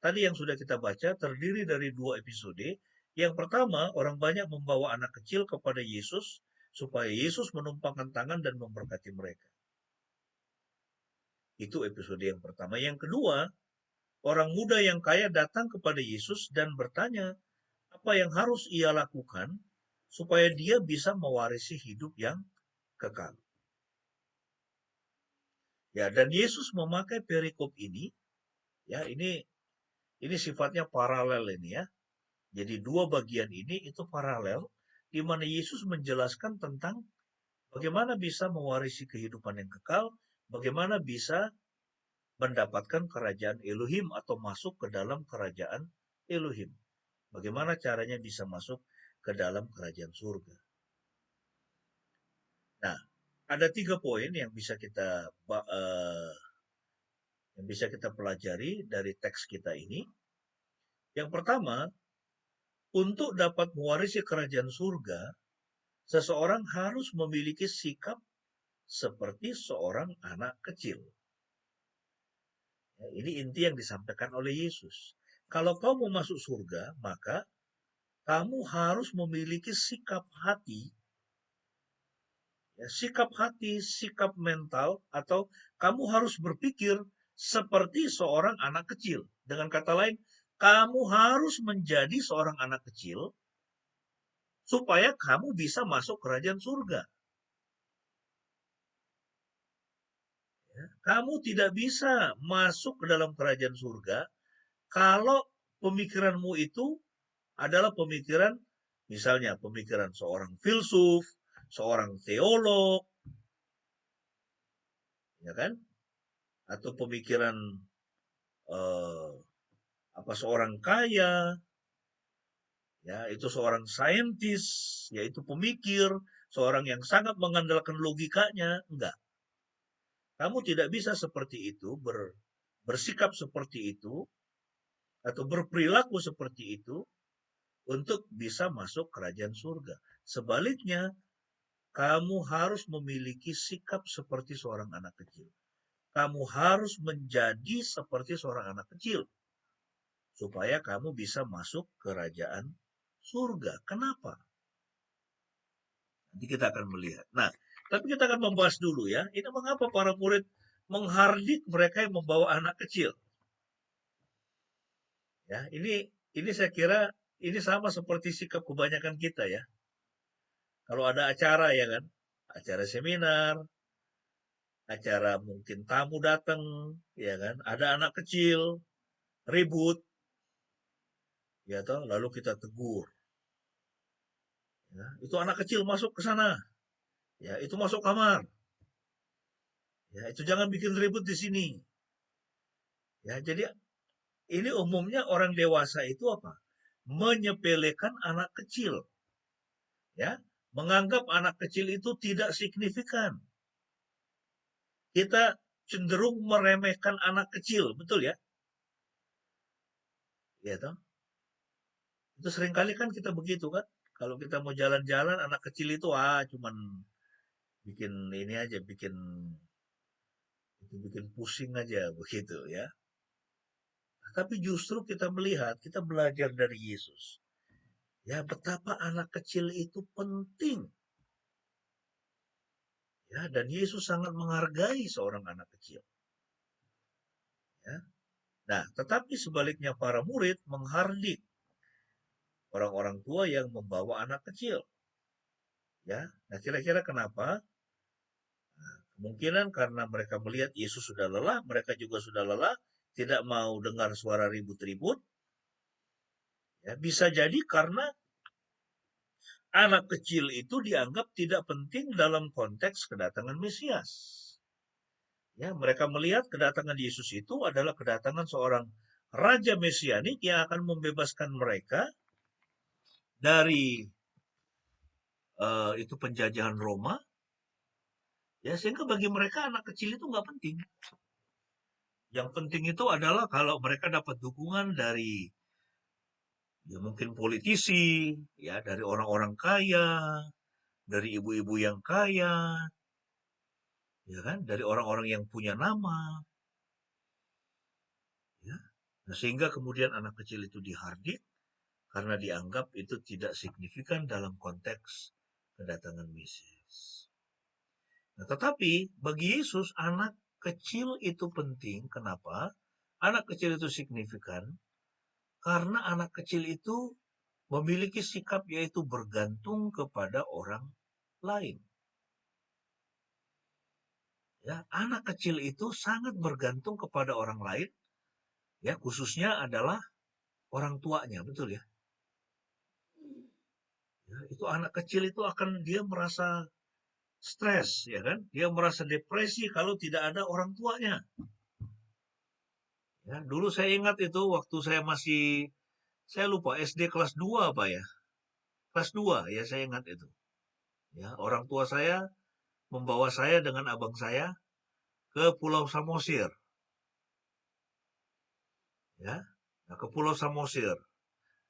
tadi yang sudah kita baca terdiri dari 2 episode. Yang pertama, orang banyak membawa anak kecil kepada Yesus supaya Yesus menumpangkan tangan dan memberkati mereka. Itu episode yang pertama. Yang kedua, orang muda yang kaya datang kepada Yesus dan bertanya apa yang harus ia lakukan supaya dia bisa mewarisi hidup yang kekal. Ya, dan Yesus memakai perikop ini, ya ini sifatnya paralel ini ya. Jadi 2 bagian ini itu paralel, di mana Yesus menjelaskan tentang bagaimana bisa mewarisi kehidupan yang kekal, bagaimana bisa mendapatkan kerajaan Elohim atau masuk ke dalam kerajaan Elohim. Bagaimana caranya bisa masuk ke dalam kerajaan surga. Nah, ada 3 poin yang bisa kita pelajari dari teks kita ini. Yang pertama, untuk dapat mewarisi kerajaan surga, seseorang harus memiliki sikap seperti seorang anak kecil. Ya, ini inti yang disampaikan oleh Yesus. Kalau kau mau masuk surga, maka kamu harus memiliki sikap hati, ya, sikap mental, atau kamu harus berpikir seperti seorang anak kecil. Dengan kata lain, kamu harus menjadi seorang anak kecil supaya kamu bisa masuk kerajaan surga. Ya, kamu tidak bisa masuk ke dalam kerajaan surga kalau pemikiranmu itu adalah pemikiran, misalnya pemikiran seorang filsuf, seorang teolog, ya kan? Atau pemikiran seorang kaya, ya itu seorang saintis, yaitu pemikir, seorang yang sangat mengandalkan logikanya, enggak. Kamu tidak bisa seperti itu, bersikap seperti itu, atau berperilaku seperti itu untuk bisa masuk kerajaan surga. Sebaliknya, kamu harus memiliki sikap seperti seorang anak kecil. Kamu harus menjadi seperti seorang anak kecil supaya kamu bisa masuk kerajaan surga. Kenapa? Nanti kita akan melihat. Nah, Tapi kita akan membahas dulu ya, ini mengapa para murid menghardik mereka yang membawa anak kecil. Ya, ini saya kira ini sama seperti sikap kebanyakan kita ya. Kalau ada acara ya kan, acara seminar, acara mungkin tamu datang, ya kan, ada anak kecil ribut, ya toh, lalu kita tegur. Ya, itu anak kecil masuk ke sana, ya itu masuk kamar, ya itu jangan bikin ribut di sini. Ya, jadi ini umumnya orang dewasa itu apa? Menyepelekan anak kecil, ya, menganggap anak kecil itu tidak signifikan. Kita cenderung meremehkan anak kecil, betul ya? Ya toh? Itu seringkali kan kita begitu kan? Kalau kita mau jalan-jalan, anak kecil itu cuman bikin ini aja, bikin pusing aja begitu ya. Tapi justru kita melihat, kita belajar dari Yesus. Ya, betapa anak kecil itu penting. Ya, dan Yesus sangat menghargai seorang anak kecil. Ya. Nah, tetapi sebaliknya para murid menghardik orang-orang tua yang membawa anak kecil. Ya, nah kira-kira kenapa? Kemungkinan karena mereka melihat Yesus sudah lelah, mereka juga sudah lelah, tidak mau dengar suara ribut-ribut. Ya, bisa jadi karena anak kecil itu dianggap tidak penting dalam konteks kedatangan Mesias. Ya, mereka melihat kedatangan Yesus itu adalah kedatangan seorang Raja Mesianik yang akan membebaskan mereka dari itu penjajahan Roma. Ya, sehingga bagi mereka anak kecil itu nggak penting. Yang penting itu adalah kalau mereka dapat dukungan dari ya mungkin politisi, ya dari orang-orang kaya, dari ibu-ibu yang kaya, ya kan, dari orang-orang yang punya nama, ya. Nah, sehingga kemudian anak kecil itu dihardik karena dianggap itu tidak signifikan dalam konteks kedatangan Mesias. Nah, tetapi bagi Yesus anak kecil itu penting. Kenapa? Anak kecil itu signifikan karena anak kecil itu memiliki sikap yaitu bergantung kepada orang lain. Ya, anak kecil itu sangat bergantung kepada orang lain, ya khususnya adalah orang tuanya, betul ya? Ya, itu anak kecil itu akan dia merasa stres, ya kan? Dia merasa depresi kalau tidak ada orang tuanya. Ya, dulu saya ingat itu waktu saya lupa SD kelas 2 apa ya? Kelas 2 ya saya ingat itu. Ya, orang tua saya membawa saya dengan abang saya ke Pulau Samosir. Ya, nah, ke Pulau Samosir.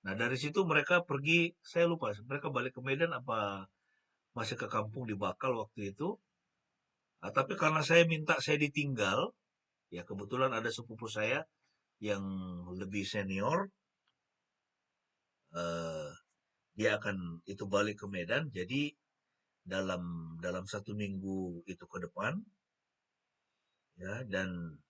Nah, dari situ mereka pergi, saya lupa, mereka balik ke Medan apa masih ke kampung di Bakal waktu itu. Nah, tapi karena saya ditinggal, ya kebetulan ada sepupu saya yang lebih senior, eh, dia akan itu balik ke Medan. Jadi dalam dalam 1 minggu itu ke depan, ya dan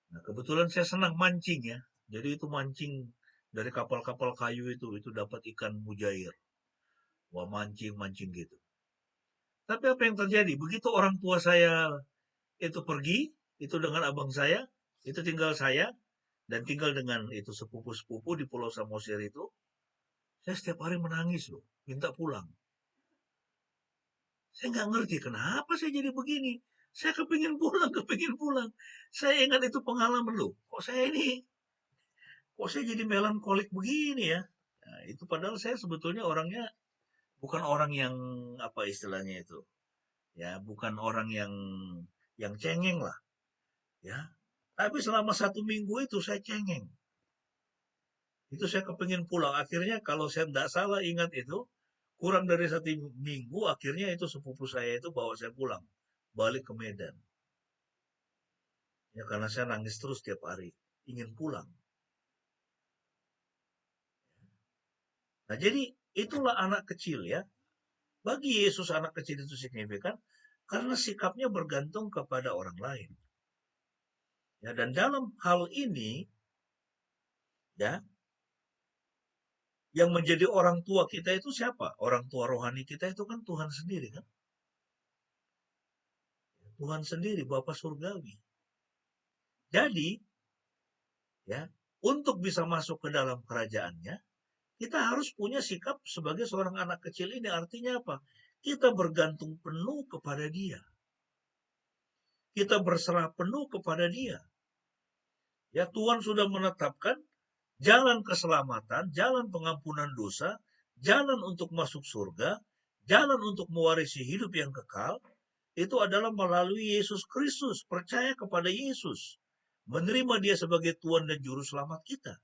nah, kebetulan saya senang mancing ya. Jadi itu mancing dari kapal-kapal kayu itu dapat ikan mujair. Wah mancing gitu. Tapi apa yang terjadi? Begitu orang tua saya itu pergi, itu dengan abang saya, itu tinggal saya, dan tinggal dengan itu sepupu-sepupu di Pulau Samosir itu, saya setiap hari menangis loh, minta pulang. Saya nggak ngerti kenapa saya jadi begini. Saya kepingin pulang, kepingin pulang. Saya ingat itu pengalaman loh. Kok saya jadi melankolik begini ya? Nah, itu padahal saya sebetulnya orangnya bukan orang yang apa istilahnya itu, ya bukan orang yang cengeng lah, ya. Tapi selama 1 minggu itu saya cengeng. Itu saya kepingin pulang. Akhirnya kalau saya tidak salah ingat itu, kurang dari 1 minggu, akhirnya itu sepupu saya itu bawa saya pulang. Balik ke Medan. Ya karena saya nangis terus tiap hari. Ingin pulang. Nah jadi itulah anak kecil ya. Bagi Yesus anak kecil itu signifikan karena sikapnya bergantung kepada orang lain. Ya, dan dalam hal ini, ya, yang menjadi orang tua kita itu siapa? Orang tua rohani kita itu kan Tuhan sendiri kan? Tuhan sendiri, Bapa Surgawi. Jadi, ya, untuk bisa masuk ke dalam kerajaannya, kita harus punya sikap sebagai seorang anak kecil ini. Artinya apa? Kita bergantung penuh kepada Dia. Kita berserah penuh kepada Dia. Ya, Tuhan sudah menetapkan jalan keselamatan, jalan pengampunan dosa, jalan untuk masuk surga, jalan untuk mewarisi hidup yang kekal, itu adalah melalui Yesus Kristus. Percaya kepada Yesus. Menerima Dia sebagai Tuhan dan Juru Selamat kita.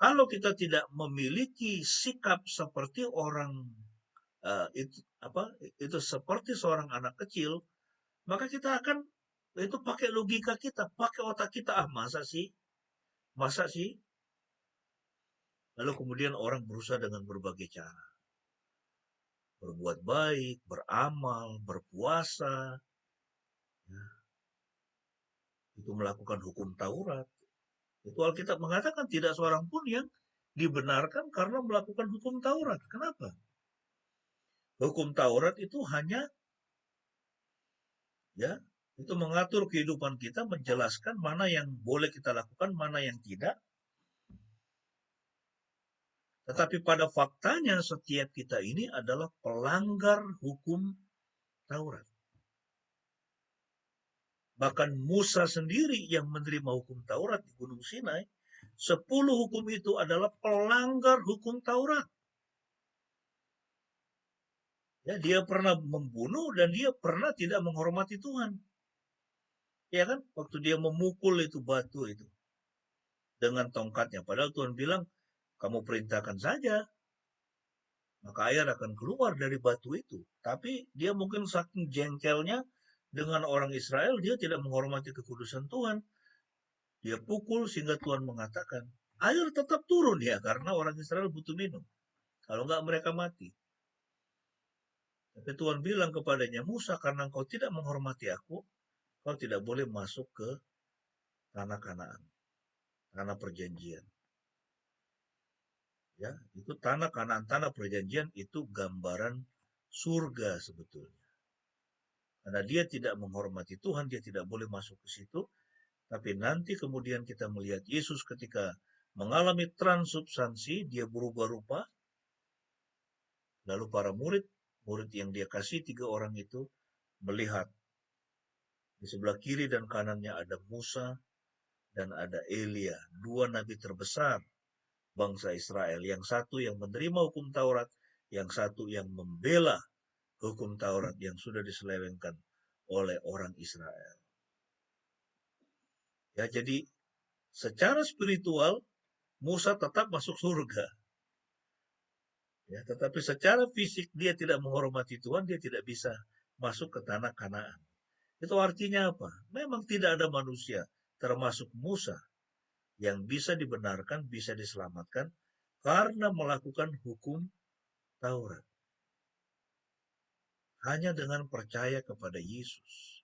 Kalau kita tidak memiliki sikap seperti orang itu seperti seorang anak kecil, maka kita akan itu pakai logika kita, pakai otak kita. Masa sih? Lalu kemudian orang berusaha dengan berbagai cara. Berbuat baik, beramal, berpuasa, ya, itu melakukan hukum Taurat. Itu Alkitab mengatakan tidak seorang pun yang dibenarkan karena melakukan hukum Taurat. Kenapa? Hukum Taurat itu hanya, ya, itu mengatur kehidupan kita, menjelaskan mana yang boleh kita lakukan, mana yang tidak. Tetapi pada faktanya setiap kita ini adalah pelanggar hukum Taurat. Bahkan Musa sendiri yang menerima hukum Taurat di Gunung Sinai, 10 hukum itu adalah pelanggar hukum Taurat. Ya, dia pernah membunuh dan dia pernah tidak menghormati Tuhan. Ya kan? Waktu dia memukul itu batu itu dengan tongkatnya. Padahal Tuhan bilang, kamu perintahkan saja, maka air akan keluar dari batu itu. Tapi dia mungkin saking jengkelnya dengan orang Israel, dia tidak menghormati kekudusan Tuhan. Dia pukul sehingga Tuhan mengatakan, air tetap turun ya, karena orang Israel butuh minum. Kalau enggak mereka mati. Tapi Tuhan bilang kepadanya, Musa, karena engkau tidak menghormati aku, kau tidak boleh masuk ke tanah Kanaan, tanah perjanjian. Ya, itu tanah Kanaan, tanah perjanjian itu gambaran surga sebetulnya. Karena dia tidak menghormati Tuhan, dia tidak boleh masuk ke situ. Tapi nanti kemudian kita melihat Yesus ketika mengalami transubstansi, dia berubah rupa. Lalu para murid yang dia kasih 3 orang itu melihat di sebelah kiri dan kanannya ada Musa dan ada Elia, 2 nabi terbesar bangsa Israel. Yang satu yang menerima hukum Taurat, yang satu yang membela hukum Taurat yang sudah diselewengkan oleh orang Israel. Ya, jadi secara spiritual Musa tetap masuk surga. Ya, tetapi secara fisik dia tidak menghormati Tuhan, dia tidak bisa masuk ke tanah Kanaan. Itu artinya apa? Memang tidak ada manusia, termasuk Musa, yang bisa dibenarkan, bisa diselamatkan karena melakukan hukum Taurat. Hanya dengan percaya kepada Yesus,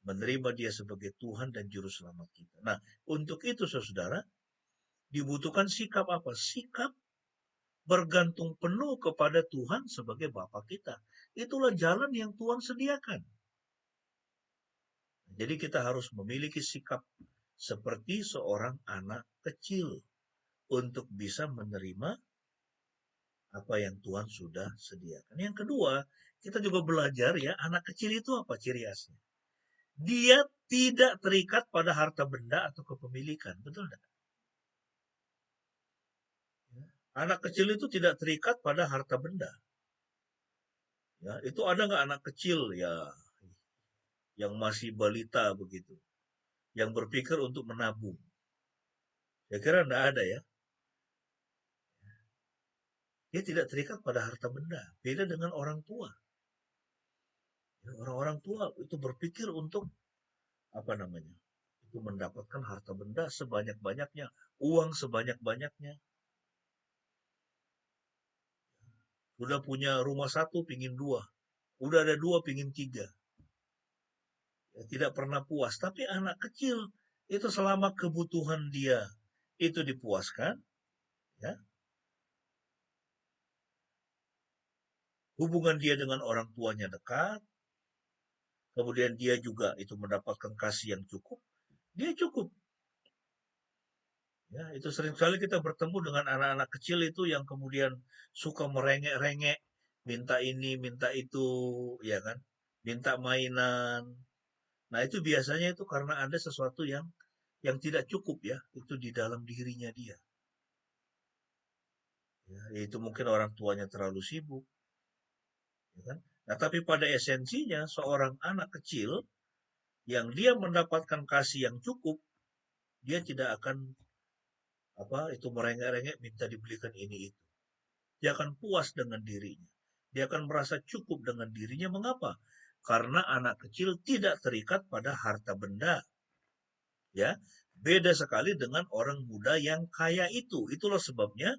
menerima dia sebagai Tuhan dan Juru Selamat kita. Nah, untuk itu saudara, dibutuhkan sikap apa? Sikap bergantung penuh kepada Tuhan sebagai Bapa kita. Itulah jalan yang Tuhan sediakan. Jadi kita harus memiliki sikap seperti seorang anak kecil untuk bisa menerima apa yang Tuhan sudah sediakan. Yang kedua, kita juga belajar ya, anak kecil itu apa ciri khasnya? Dia tidak terikat pada harta benda atau kepemilikan. Betul tidak? Anak kecil itu tidak terikat pada harta benda. Ya, itu ada nggak anak kecil ya yang masih balita begitu, yang berpikir untuk menabung? Saya kira enggak ada ya. Dia tidak terikat pada harta benda. Beda dengan orang tua. Ya, orang-orang tua itu berpikir untuk apa namanya? Itu mendapatkan harta benda sebanyak-banyaknya, uang sebanyak-banyaknya. Udah punya rumah 1, pingin 2. Udah ada 2, pingin 3. Ya, tidak pernah puas. Tapi anak kecil itu selama kebutuhan dia itu dipuaskan, ya, hubungan dia dengan orang tuanya dekat, kemudian dia juga itu mendapatkan kasih yang cukup, dia cukup. Ya, itu sering kali kita bertemu dengan anak-anak kecil itu yang kemudian suka merengek-rengek, minta ini, minta itu, ya kan, minta mainan. Nah, itu biasanya itu karena ada sesuatu yang tidak cukup ya, itu di dalam dirinya dia. Ya, itu mungkin orang tuanya terlalu sibuk, ya kan? Nah, tapi pada esensinya seorang anak kecil yang dia mendapatkan kasih yang cukup, dia tidak akan itu merengek-rengek minta dibelikan ini itu. Dia akan puas dengan dirinya. Dia akan merasa cukup dengan dirinya. Mengapa? Karena anak kecil tidak terikat pada harta benda. Ya, beda sekali dengan orang muda yang kaya itu. Itulah sebabnya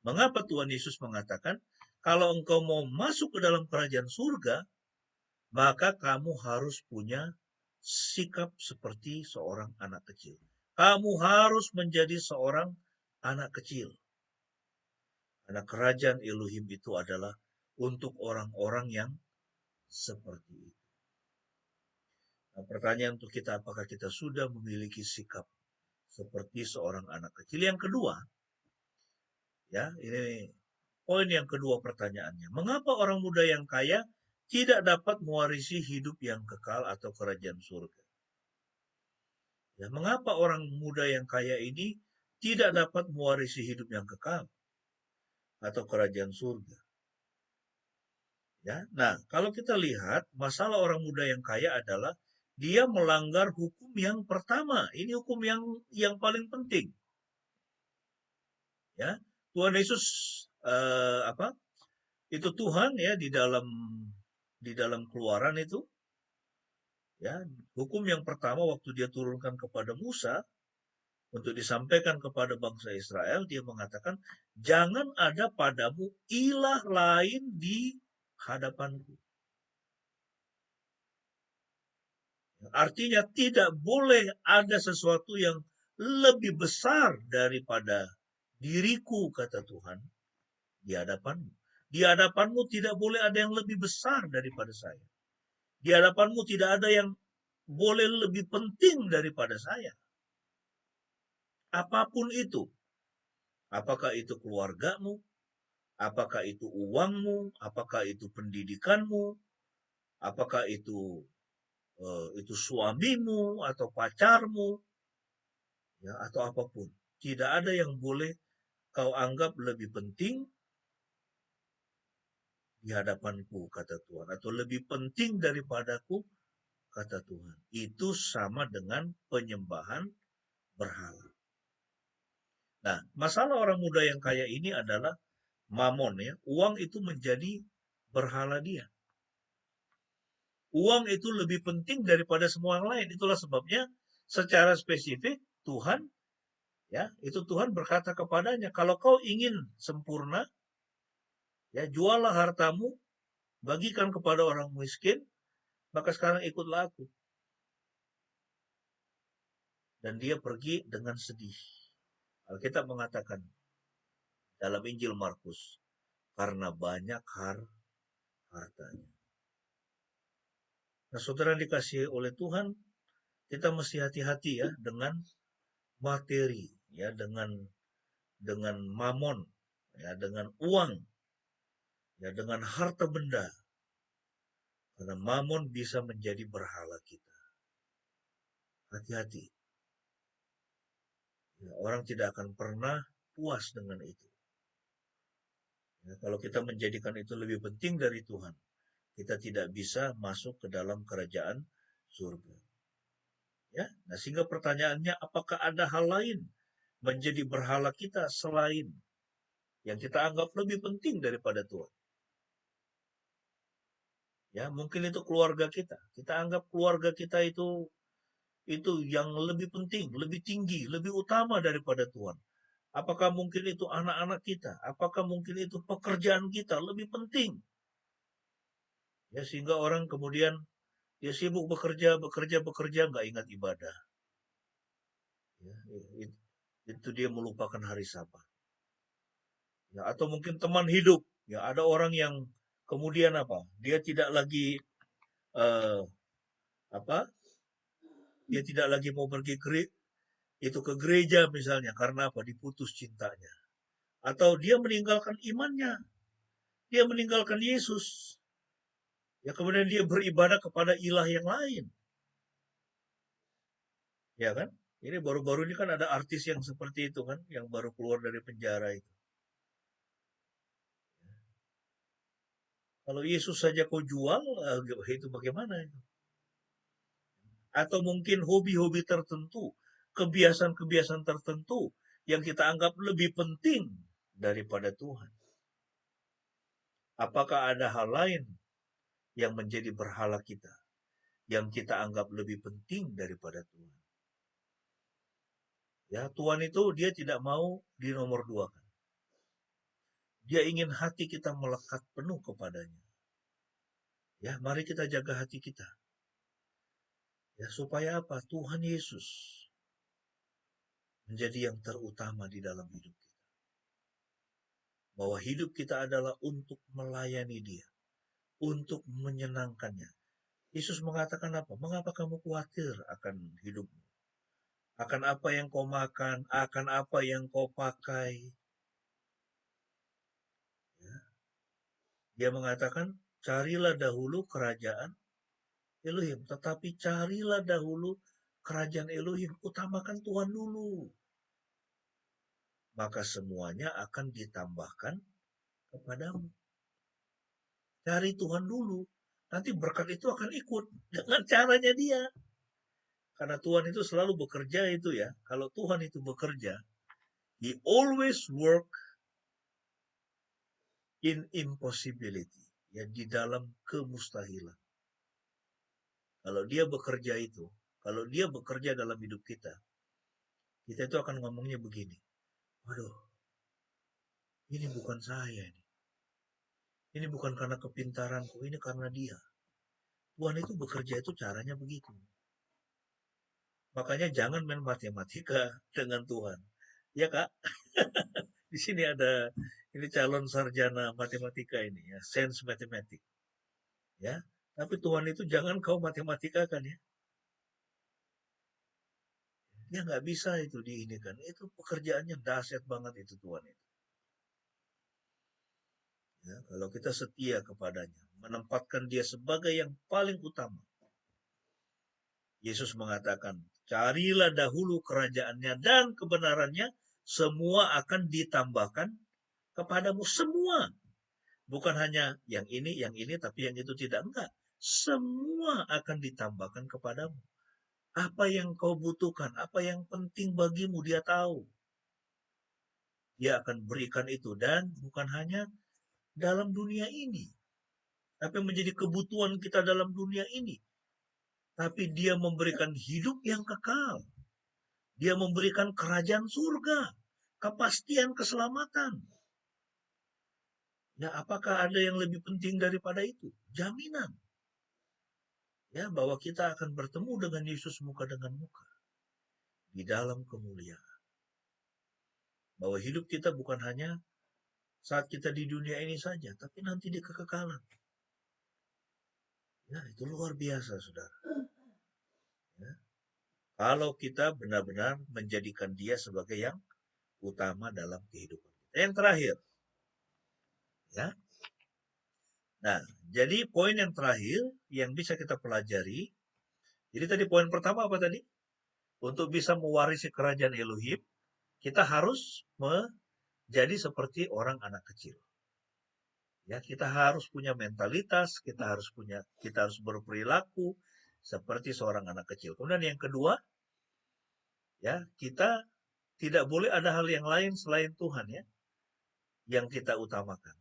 mengapa Tuhan Yesus mengatakan, kalau engkau mau masuk ke dalam kerajaan surga, maka kamu harus punya sikap seperti seorang anak kecil. Kamu harus menjadi seorang anak kecil. Karena kerajaan Elohim itu adalah untuk orang-orang yang seperti itu. Nah, pertanyaan untuk kita, apakah kita sudah memiliki sikap seperti seorang anak kecil? Yang kedua, ya, ini poin yang kedua pertanyaannya. Mengapa orang muda yang kaya tidak dapat mewarisi hidup yang kekal atau kerajaan surga? Ya, mengapa orang muda yang kaya ini tidak dapat mewarisi hidup yang kekal atau kerajaan surga? Ya, nah, kalau kita lihat masalah orang muda yang kaya adalah dia melanggar hukum yang pertama. Ini hukum yang paling penting. Ya, Tuhan Yesus itu Tuhan ya di dalam Keluaran itu, ya, hukum yang pertama waktu dia turunkan kepada Musa untuk disampaikan kepada bangsa Israel, dia mengatakan, jangan ada padamu ilah lain di hadapanku. Artinya tidak boleh ada sesuatu yang lebih besar daripada diriku, kata Tuhan, di hadapanmu. Di hadapanmu tidak boleh ada yang lebih besar daripada saya. Di hadapanmu tidak ada yang boleh lebih penting daripada saya. Apapun itu. Apakah itu keluargamu, apakah itu uangmu, apakah itu pendidikanmu, apakah itu suamimu atau pacarmu, ya, atau apapun. Tidak ada yang boleh kau anggap lebih penting di hadapanku, kata Tuhan. Atau lebih penting daripadaku, kata Tuhan. Itu sama dengan penyembahan berhala. Nah, masalah orang muda yang kaya ini adalah mamon ya. Uang itu menjadi berhala dia. Uang itu lebih penting daripada semua yang lain. Itulah sebabnya secara spesifik Tuhan, ya, itu Tuhan berkata kepadanya, kalau kau ingin sempurna, ya, juallah hartamu, bagikan kepada orang miskin, maka sekarang ikutlah aku. Dan dia pergi dengan sedih. Alkitab mengatakan dalam Injil Markus, karena banyak hartanya. Nah, saudara dikasihi oleh Tuhan, kita mesti hati-hati ya dengan materi, ya, dengan mamon, ya, dengan uang, ya, dengan harta benda. Karena mamon bisa menjadi berhala kita. Hati-hati. Ya, orang tidak akan pernah puas dengan itu. Ya, kalau kita menjadikan itu lebih penting dari Tuhan, kita tidak bisa masuk ke dalam kerajaan surga. Ya, nah sehingga pertanyaannya, apakah ada hal lain menjadi berhala kita selain yang kita anggap lebih penting daripada Tuhan? Ya, mungkin itu keluarga kita. Kita anggap keluarga kita itu yang lebih penting, lebih tinggi, lebih utama daripada Tuhan. Apakah mungkin itu anak-anak kita? Apakah mungkin itu pekerjaan kita lebih penting? Ya, sehingga orang kemudian dia sibuk bekerja, nggak ingat ibadah. Ya, itu dia melupakan hari Sabat. Ya, atau mungkin teman hidup. Ya, ada orang yang kemudian apa? Dia tidak lagi dia tidak lagi mau pergi ke gereja misalnya karena apa? Diputus cintanya. Atau dia meninggalkan imannya. Dia meninggalkan Yesus. Ya, kemudian dia beribadah kepada ilah yang lain. Ya kan? Ini baru-baru ini kan ada artis yang seperti itu kan, yang baru keluar dari penjara itu. Kalau Yesus saja kau jual, itu bagaimana itu? Atau mungkin hobi-hobi tertentu, kebiasaan-kebiasaan tertentu yang kita anggap lebih penting daripada Tuhan. Apakah ada hal lain yang menjadi berhala kita, yang kita anggap lebih penting daripada Tuhan? Ya, Tuhan itu dia tidak mau dinomor duakan. Dia ingin hati kita melekat penuh kepadanya. Ya, mari kita jaga hati kita. Ya, supaya apa? Tuhan Yesus menjadi yang terutama di dalam hidup kita. Bahwa hidup kita adalah untuk melayani Dia, untuk menyenangkannya. Yesus mengatakan apa? Mengapa kamu khawatir akan hidupmu? Akan apa yang kau makan, akan apa yang kau pakai. Ya. Dia mengatakan, carilah dahulu kerajaan Elohim. Tetapi carilah dahulu kerajaan Elohim. Utamakan Tuhan dulu. Maka semuanya akan ditambahkan kepadamu. Cari Tuhan dulu. Nanti berkat itu akan ikut dengan caranya dia. Karena Tuhan itu selalu bekerja itu ya. Kalau Tuhan itu bekerja, He always work in impossibility. Ya, di dalam kemustahilan. Kalau dia bekerja itu, kalau dia bekerja dalam hidup kita itu akan ngomongnya begini. Waduh, ini bukan saya ini. Ini bukan karena kepintaranku, ini karena dia. Tuhan itu bekerja itu caranya begitu. Makanya jangan main matematika dengan Tuhan. Ya Kak, di sini ada ini calon sarjana matematika ini ya, sains matematik. Ya, tapi Tuhan itu jangan kau matematikakan ya. Dia nggak bisa itu diinikan. Itu pekerjaannya dahsyat banget itu Tuhan itu. Ya, kalau kita setia kepadanya, menempatkan dia sebagai yang paling utama. Yesus mengatakan, carilah dahulu kerajaannya dan kebenarannya, semua akan ditambahkan kepadamu semua. Bukan hanya yang ini, tapi yang itu tidak. Enggak. Semua akan ditambahkan kepadamu. Apa yang kau butuhkan, apa yang penting bagimu, dia tahu. Dia akan berikan itu. Dan bukan hanya dalam dunia ini. Tapi menjadi kebutuhan kita dalam dunia ini. Tapi dia memberikan hidup yang kekal. Dia memberikan kerajaan surga. Kepastian keselamatan. Ya, apakah ada yang lebih penting daripada itu? Jaminan. Ya, bahwa kita akan bertemu dengan Yesus muka dengan muka. Di dalam kemuliaan. Bahwa hidup kita bukan hanya saat kita di dunia ini saja, tapi nanti di kekekalan. Ya, itu luar biasa, saudara. Ya. Kalau kita benar-benar menjadikan dia sebagai yang utama dalam kehidupan kita. Yang terakhir. Ya. Nah, jadi poin yang terakhir yang bisa kita pelajari. Jadi tadi poin pertama apa tadi? Untuk bisa mewarisi kerajaan Elohim, kita harus menjadi seperti orang anak kecil. Ya, kita harus punya mentalitas, kita harus berperilaku seperti seorang anak kecil. Kemudian yang kedua, ya, kita tidak boleh ada hal yang lain selain Tuhan ya, yang kita utamakan.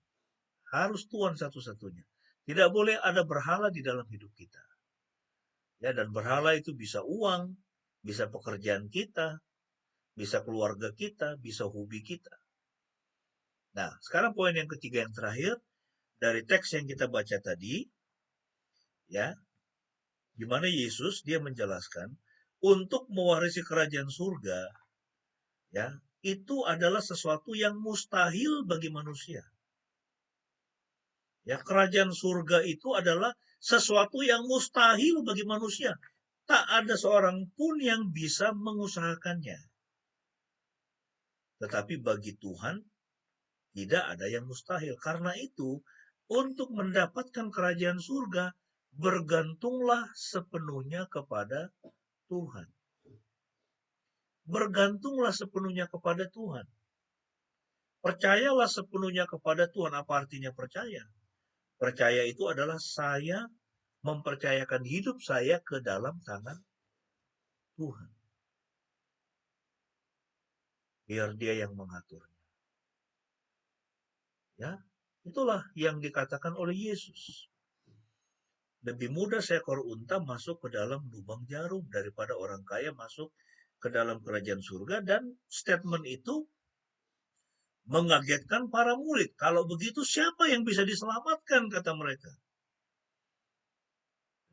Harus Tuhan satu-satunya. Tidak boleh ada berhala di dalam hidup kita. Ya, dan berhala itu bisa uang, bisa pekerjaan kita, bisa keluarga kita, bisa hobi kita. Nah, sekarang poin yang ketiga yang terakhir dari teks yang kita baca tadi, ya, di mana Yesus dia menjelaskan untuk mewarisi kerajaan surga, ya, itu adalah sesuatu yang mustahil bagi manusia. Ya, kerajaan surga itu adalah sesuatu yang mustahil bagi manusia. Tak ada seorang pun yang bisa mengusahakannya. Tetapi bagi Tuhan, tidak ada yang mustahil. Karena itu, untuk mendapatkan kerajaan surga, bergantunglah sepenuhnya kepada Tuhan. Bergantunglah sepenuhnya kepada Tuhan. Percayalah sepenuhnya kepada Tuhan. Apa artinya percaya? Percaya itu adalah saya mempercayakan hidup saya ke dalam tangan Tuhan. Biar dia yang mengaturnya. Ya, itulah yang dikatakan oleh Yesus. Lebih mudah seekor unta masuk ke dalam lubang jarum daripada orang kaya masuk ke dalam kerajaan surga. Dan statement itu mengagetkan para murid. Kalau begitu siapa yang bisa diselamatkan, kata mereka.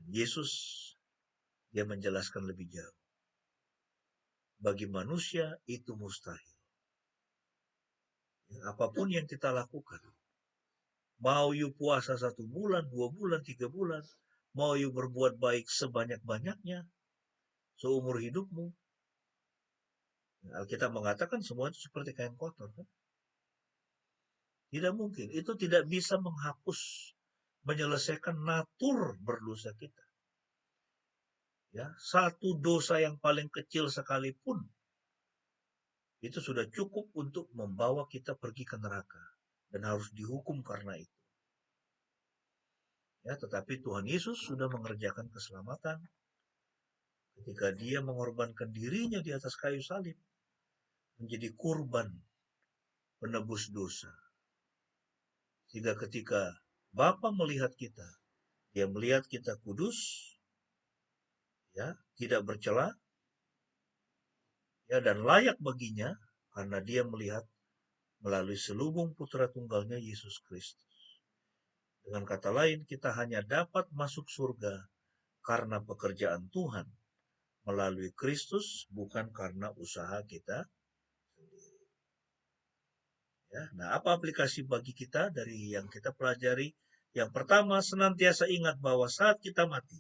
Yesus, dia menjelaskan lebih jauh. Bagi manusia itu mustahil. Apapun yang kita lakukan, mau you puasa 1 bulan, 2 bulan, 3 bulan, mau you berbuat baik sebanyak-banyaknya, seumur hidupmu, Alkitab mengatakan semua itu seperti kain kotor. Kan? Tidak mungkin. Itu tidak bisa menghapus, menyelesaikan natur berdosa kita. Ya, satu dosa yang paling kecil sekalipun, itu sudah cukup untuk membawa kita pergi ke neraka. Dan harus dihukum karena itu. Ya, tetapi Tuhan Yesus sudah mengerjakan keselamatan ketika dia mengorbankan dirinya di atas kayu salib menjadi kurban penebus dosa. Sehingga ketika Bapa melihat kita, dia melihat kita kudus, ya, tidak bercela, ya, dan layak baginya karena dia melihat melalui selubung putra tunggalnya Yesus Kristus. Dengan kata lain, kita hanya dapat masuk surga karena pekerjaan Tuhan melalui Kristus, bukan karena usaha kita sendiri. Ya, nah, apa aplikasi bagi kita dari yang kita pelajari? Yang pertama, senantiasa ingat bahwa saat kita mati,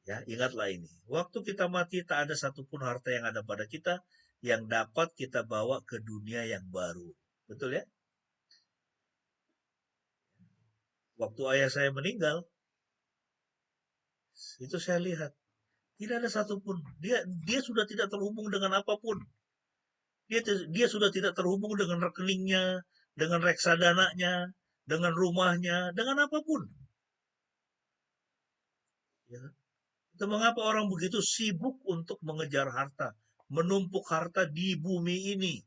ya, ingatlah ini. Waktu kita mati, tak ada satupun harta yang ada pada kita yang dapat kita bawa ke dunia yang baru. Betul ya? Waktu ayah saya meninggal, itu saya lihat. Tidak ada satupun. Dia sudah tidak terhubung dengan apapun. Dia sudah tidak terhubung dengan rekeningnya, dengan reksadananya, dengan rumahnya, dengan apapun. Ya. Itu mengapa orang begitu sibuk untuk mengejar harta, menumpuk harta di bumi ini.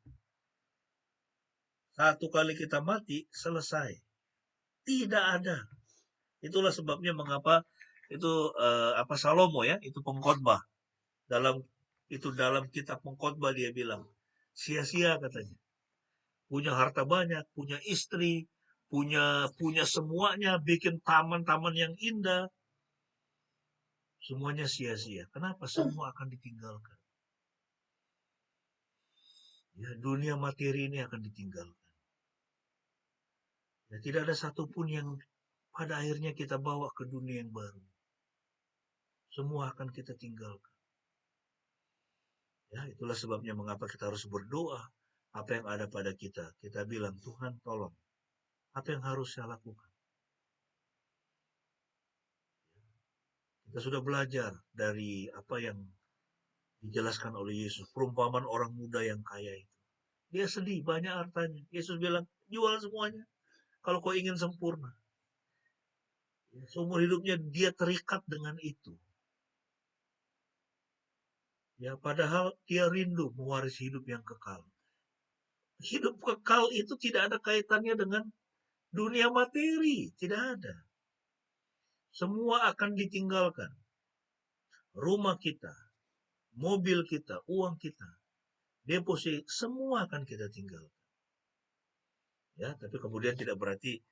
Satu kali kita mati, selesai. Tidak ada. Itulah sebabnya mengapa itu Salomo, ya, itu pengkhotbah. Dalam kitab pengkhotbah dia bilang, sia-sia katanya. Punya harta banyak, punya istri, punya semuanya, bikin taman-taman yang indah. Semuanya sia-sia. Kenapa? Semua akan ditinggalkan. Ya, dunia materi ini akan ditinggalkan. Ya, tidak ada satupun yang pada akhirnya kita bawa ke dunia yang baru. Semua akan kita tinggalkan. Ya, itulah sebabnya mengapa kita harus berdoa. Apa yang ada pada kita, kita bilang, Tuhan tolong. Apa yang harus saya lakukan? Kita sudah belajar dari apa yang dijelaskan oleh Yesus. Perumpamaan orang muda yang kaya itu. Dia sedih, banyak hartanya. Yesus bilang, jual semuanya. Kalau kau ingin sempurna. Seumur hidupnya dia terikat dengan itu. Ya, padahal dia rindu mewarisi hidup yang kekal. Hidup kekal itu tidak ada kaitannya dengan dunia materi. Tidak ada. Semua akan ditinggalkan. Rumah kita, mobil kita, uang kita, deposit, semua akan kita tinggal. Ya, tapi kemudian tidak berarti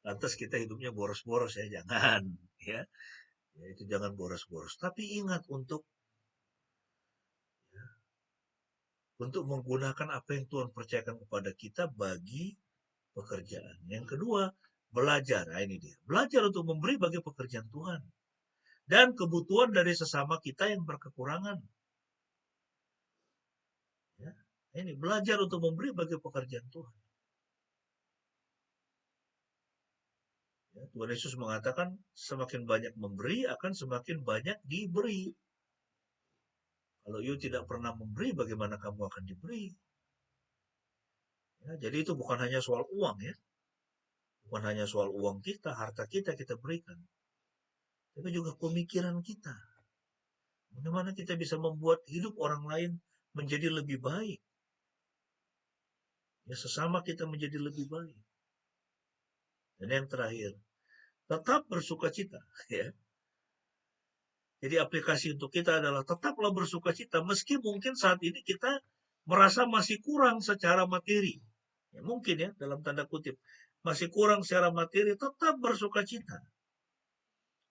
lantas kita hidupnya boros-boros ya, jangan. Ya, itu jangan boros-boros. Tapi ingat untuk menggunakan apa yang Tuhan percayakan kepada kita bagi pekerjaan. Yang kedua, belajar. Nah, ini dia. Belajar untuk memberi bagi pekerjaan Tuhan. Dan kebutuhan dari sesama kita yang berkekurangan. Ya, ini belajar untuk memberi bagi pekerjaan Tuhan. Ya, Tuhan Yesus mengatakan semakin banyak memberi akan semakin banyak diberi. Kalau you tidak pernah memberi, bagaimana kamu akan diberi? Ya, jadi itu bukan hanya soal uang ya. Bukan hanya soal uang kita, harta kita berikan. Tapi juga pemikiran kita. Bagaimana kita bisa membuat hidup orang lain menjadi lebih baik. Ya, sesama kita menjadi lebih baik. Dan yang terakhir, tetap bersuka cita. Ya. Jadi aplikasi untuk kita adalah tetaplah bersuka cita. Meski mungkin saat ini kita merasa masih kurang secara materi. Ya, mungkin ya, dalam tanda kutip. Masih kurang secara materi, tetap bersuka cita.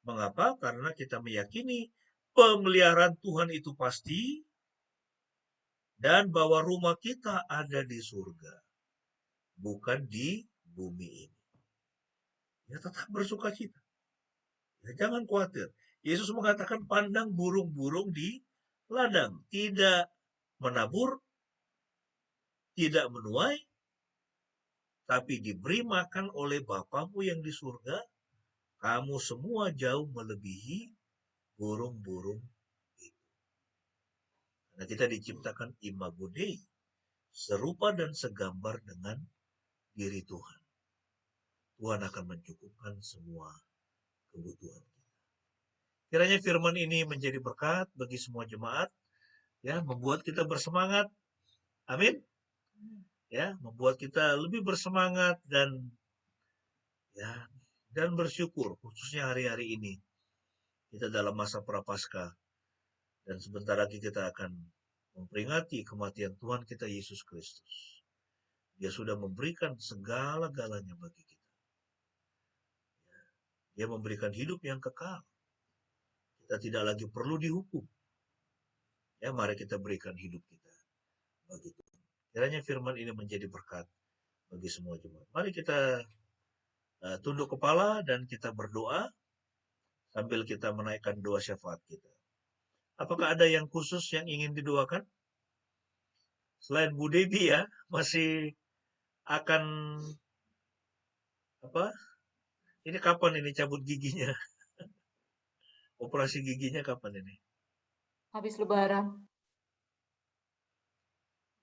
Mengapa? Karena kita meyakini pemeliharaan Tuhan itu pasti dan bahwa rumah kita ada di surga. Bukan di bumi ini. Ya, tetap bersuka cita. Ya, jangan khawatir. Yesus mengatakan pandang burung-burung di ladang. Tidak menabur, tidak menuai, tapi diberi makan oleh Bapamu yang di surga. Kamu semua jauh melebihi burung-burung itu. Karena kita diciptakan imago Dei, serupa dan segambar dengan diri Tuhan. Tuhan akan mencukupkan semua kebutuhan kita. Kiranya firman ini menjadi berkat bagi semua jemaat, ya, membuat kita bersemangat. Amin. Ya, membuat kita lebih bersemangat dan bersyukur, khususnya hari-hari ini. Kita dalam masa prapaskah dan sebentar lagi kita akan memperingati kematian Tuhan kita Yesus Kristus. Dia sudah memberikan segala-galanya bagi kita. Dia memberikan hidup yang kekal. Kita tidak lagi perlu dihukum. Ya, mari kita berikan hidup kita bagi Tuhan. Kiranya firman ini menjadi berkat bagi semua jemaat. Mari kita tunduk kepala dan kita berdoa sambil kita menaikkan doa syafaat kita. Apakah ada yang khusus yang ingin didoakan? Selain Bu Debi ya, masih akan apa? Ini kapan ini cabut giginya? Operasi giginya kapan ini? Habis Lebaran.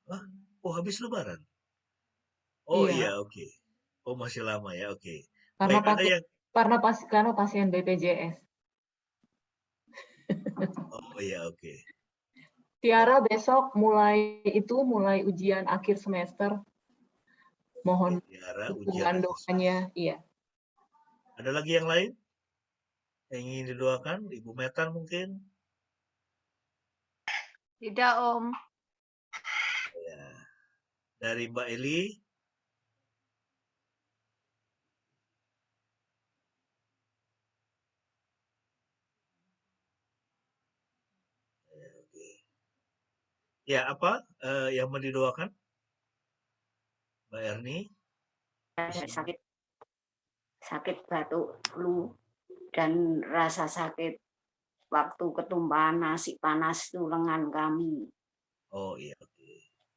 Hah? Oh, habis Lebaran. Oh Iya. iya, oke. Oh, masih lama ya, oke. Karena Baik, ada yang karena pasien BPJS. oh iya, oke. Tiara besok mulai ujian akhir semester. Mohon Tiara dukungan ujian. doanya, iya. Ada lagi yang lain yang ingin didoakan? Ibu Metan mungkin? Tidak, Om. Ya. Dari Mbak Eli? Ya, oke. Ya, apa yang mau didoakan? Mbak Erni? Sakit batuk, flu, dan rasa sakit waktu ketumpahan nasi panas itu lengan kami. Oh iya, oke.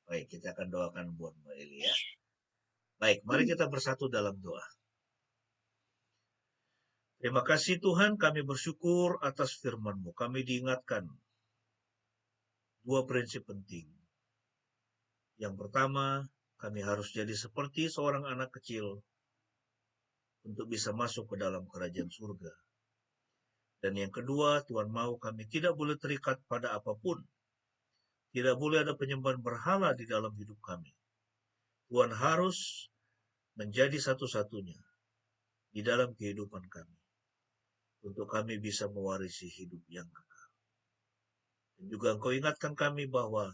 Baik, kita akan doakan buat Mbak Eli ya. Baik, mari kita bersatu dalam doa. Terima kasih Tuhan, kami bersyukur atas firman-Mu. Kami diingatkan dua prinsip penting. Yang pertama, kami harus jadi seperti seorang anak kecil untuk bisa masuk ke dalam kerajaan surga. Dan yang kedua, Tuhan mau kami tidak boleh terikat pada apapun. Tidak boleh ada penyembahan berhala di dalam hidup kami. Tuhan harus menjadi satu-satunya di dalam kehidupan kami. Untuk kami bisa mewarisi hidup yang kekal. Dan juga Engkau ingatkan kami bahwa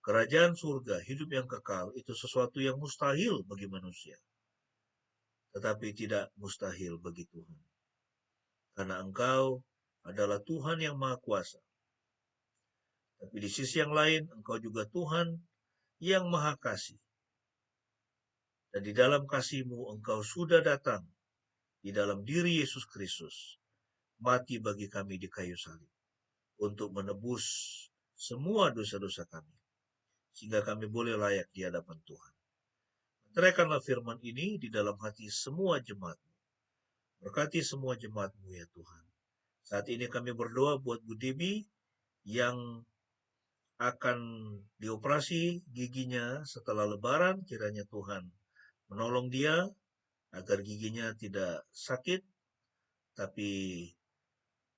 kerajaan surga, hidup yang kekal, itu sesuatu yang mustahil bagi manusia. Tetapi tidak mustahil bagi Tuhan. Karena Engkau adalah Tuhan yang Maha Kuasa. Tapi di sisi yang lain, Engkau juga Tuhan yang Maha Kasih. Dan di dalam kasih-Mu, Engkau sudah datang di dalam diri Yesus Kristus, mati bagi kami di kayu salib, untuk menebus semua dosa-dosa kami, sehingga kami boleh layak di hadapan Tuhan. Teraikanlah firman ini di dalam hati semua jemaat-Mu. Berkati semua jemaat-Mu ya Tuhan. Saat ini kami berdoa buat Bu Debbie yang akan dioperasi giginya setelah Lebaran. Kiranya Tuhan menolong dia agar giginya tidak sakit, tapi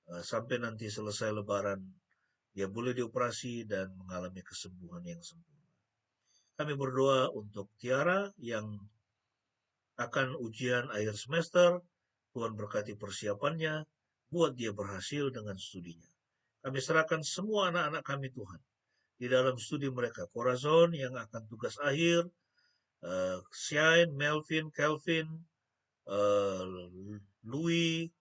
sampai nanti selesai Lebaran dia boleh dioperasi dan mengalami kesembuhan yang sempurna. Kami berdoa untuk Tiara yang akan ujian akhir semester. Tuhan berkati persiapannya, buat dia berhasil dengan studinya. Kami serahkan semua anak-anak kami Tuhan di dalam studi mereka. Corazon yang akan tugas akhir, Shine, Melvin, Kelvin, Louis,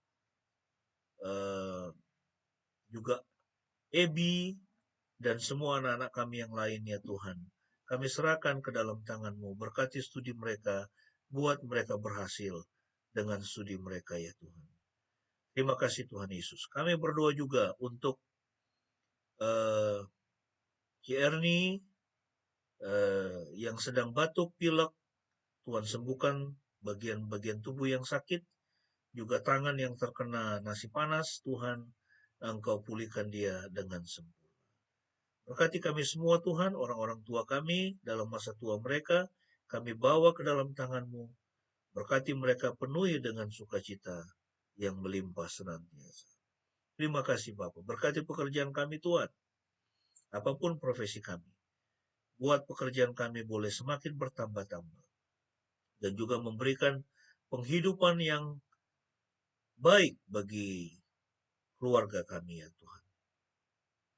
juga Ebi, dan semua anak-anak kami yang lainnya Tuhan. Kami serahkan ke dalam tangan-Mu, berkati studi mereka, buat mereka berhasil dengan studi mereka ya Tuhan. Terima kasih Tuhan Yesus. Kami berdoa juga untuk Ki Erni yang sedang batuk, pilek. Tuhan sembuhkan bagian-bagian tubuh yang sakit, juga tangan yang terkena nasi panas. Tuhan, Engkau pulihkan dia dengan sempurna. Berkati kami semua Tuhan, orang-orang tua kami dalam masa tua mereka, kami bawa ke dalam tangan-Mu. Berkati mereka penuhi dengan sukacita yang melimpah senantiasa. Terima kasih Bapa. Berkati pekerjaan kami Tuhan, apapun profesi kami. Buat pekerjaan kami boleh semakin bertambah-tambah. Dan juga memberikan penghidupan yang baik bagi keluarga kami ya Tuhan.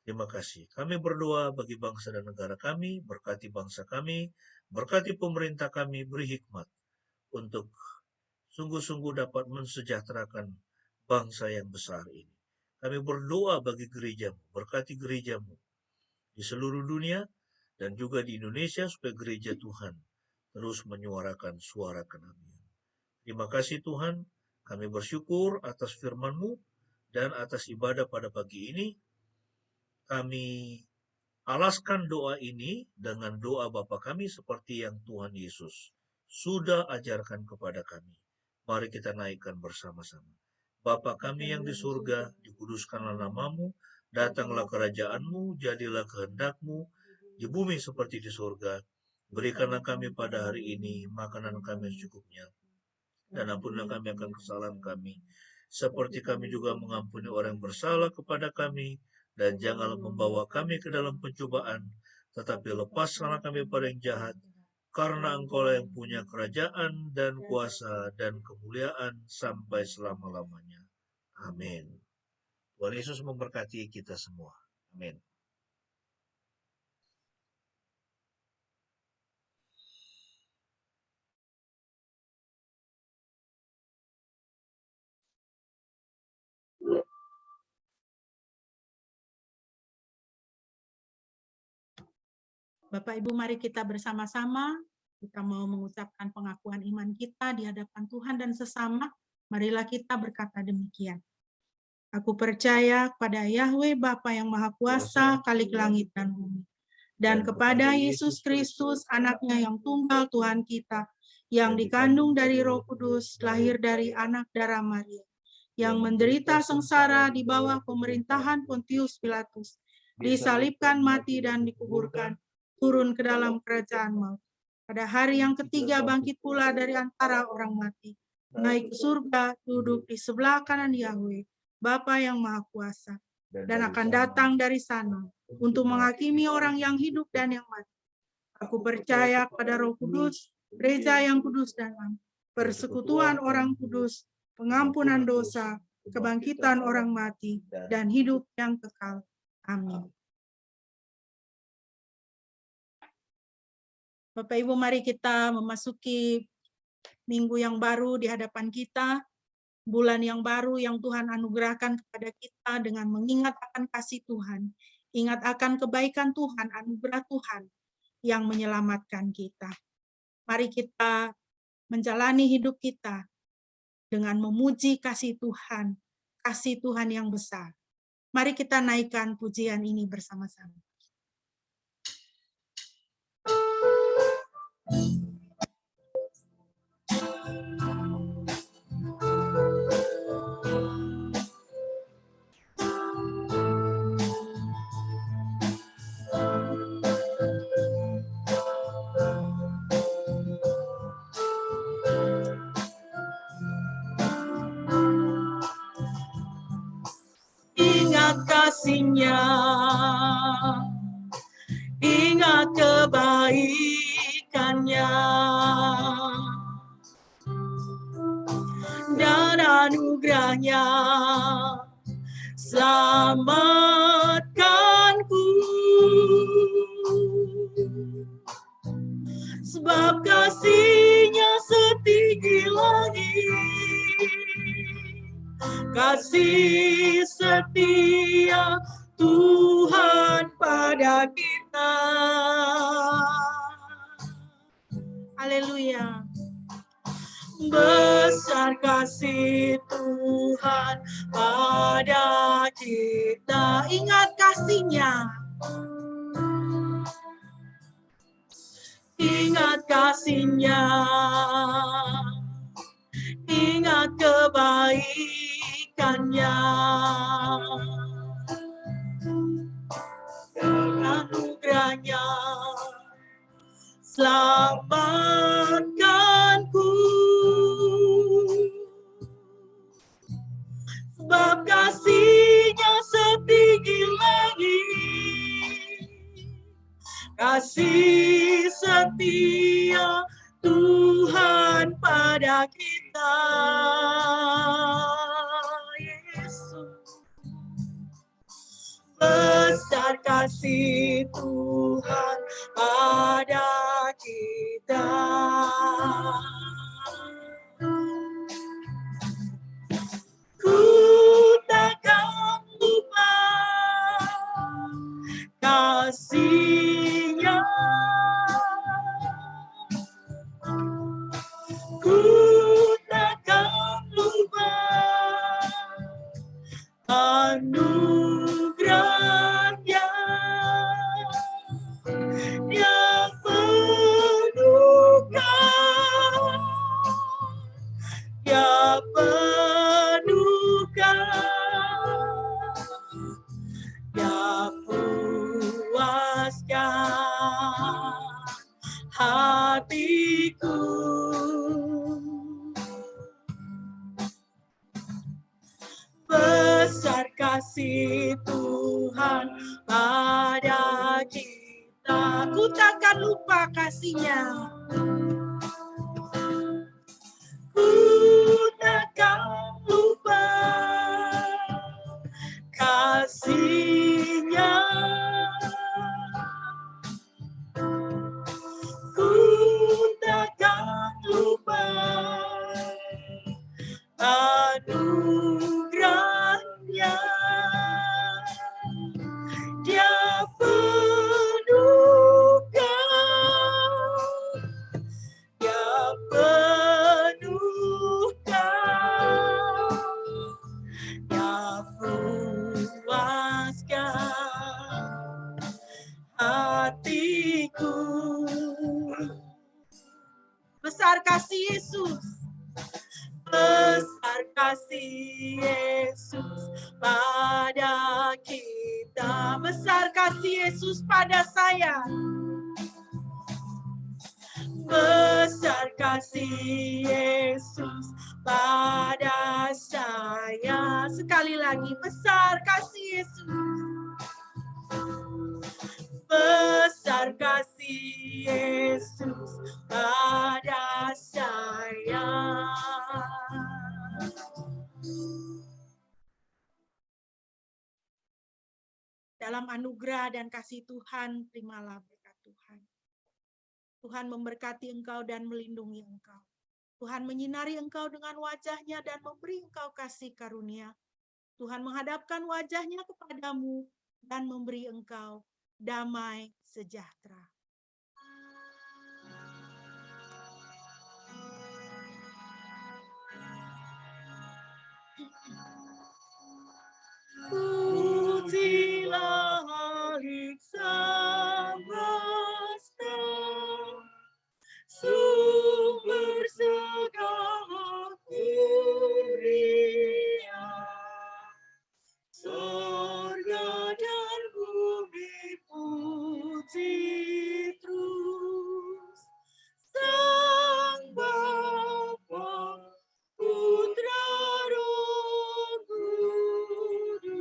Terima kasih. Kami berdoa bagi bangsa dan negara kami, berkati bangsa kami, berkati pemerintah kami, beri hikmat untuk sungguh-sungguh dapat mensejahterakan bangsa yang besar ini. Kami berdoa bagi gereja-Mu, berkati gereja-Mu di seluruh dunia dan juga di Indonesia supaya gereja Tuhan terus menyuarakan suara kenabian. Terima kasih Tuhan, kami bersyukur atas firman-Mu dan atas ibadah pada pagi ini. Kami alaskan doa ini dengan doa Bapa kami seperti yang Tuhan Yesus sudah ajarkan kepada kami. Mari kita naikkan bersama-sama. Bapa kami yang di surga, dikuduskanlah nama-Mu, datanglah kerajaan-Mu, jadilah kehendak-Mu, di bumi seperti di surga. Berikanlah kami pada hari ini makanan kami secukupnya, dan ampunilah kami akan kesalahan kami, seperti kami juga mengampuni orang yang bersalah kepada kami. Dan janganlah membawa kami ke dalam pencobaan, tetapi lepaskanlah kami pada yang jahat, karena Engkaulah yang punya kerajaan dan kuasa dan kemuliaan sampai selama-lamanya. Amin. Tuhan Yesus memberkati kita semua. Amin. Bapak Ibu, mari kita bersama-sama, kita mau mengucapkan pengakuan iman kita di hadapan Tuhan dan sesama. Marilah kita berkata demikian. Aku percaya kepada Yahweh Bapa yang Maha Kuasa, Khalik langit dan bumi, dan kepada Yesus Kristus, anaknya yang tunggal Tuhan kita, yang dikandung dari Roh Kudus, lahir dari anak darah Maria, yang menderita sengsara di bawah pemerintahan Pontius Pilatus, disalibkan, mati, dan dikuburkan, turun ke dalam kerajaan maut. Pada hari yang ketiga bangkit pula dari antara orang mati, naik ke surga, duduk di sebelah kanan Yahweh, Bapa yang Maha Kuasa, dan akan datang dari sana untuk menghakimi orang yang hidup dan yang mati. Aku percaya pada Roh Kudus, gereja yang kudus dan am, persekutuan orang kudus, pengampunan dosa, kebangkitan orang mati, dan hidup yang kekal. Amin. Bapak Ibu, mari kita memasuki minggu yang baru di hadapan kita, bulan yang baru yang Tuhan anugerahkan kepada kita dengan mengingat akan kasih Tuhan, ingat akan kebaikan Tuhan, anugerah Tuhan yang menyelamatkan kita. Mari kita menjalani hidup kita dengan memuji kasih Tuhan yang besar. Mari kita naikkan pujian ini bersama-sama. Ingat kasih-Nya, ingat kebaikan-Nya, dan anugerah-Nya selamatkanku. Sebab kasih-Nya setinggi langit, kasih setia Tuhan pada kita. Haleluya. Besar kasih Tuhan pada kita. Ingat kasih-Nya. Ingat kasih-Nya. Ingat kebaikan-Nya. Dan anugerah-Nya selamatkanku. Sebab kasih-Nya setinggi langit, kasih setia Tuhan pada kita. Yesus, besar kasih Tuhan pada kita. Ku takkan lupa kasih-Nya. Ku takkan lupa anugerah-Nya yang penuhkan, yang penuhkan, yang puaskan hatiku. Besar kasih Tuhan pada kita. Ku takkan lupa kasih-Nya. Ku takkan lupa kasih-Nya. Ku takkan lupa anugerah-Nya. Dia penuhkan, Dia penuhkan, Dia puaskan hatiku. Besar kasih Yesus, besar kasih Yesus pada kita. Besar kasih Yesus pada saya. Besar kasih Yesus pada saya. Sekali lagi, besar kasih Yesus. Besar kasih Yesus pada saya. Dalam anugerah dan kasih Tuhan, terimalah berkat Tuhan. Tuhan memberkati engkau dan melindungi engkau. Tuhan menyinari engkau dengan wajah-Nya dan memberi engkau kasih karunia. Tuhan menghadapkan wajah-Nya kepadamu dan memberi engkau damai sejahtera. Pujilah Halik semesta, sumber segala kurnia, sorga dan bumi puji terus Sang Bapa, Putra, Roh Kudus.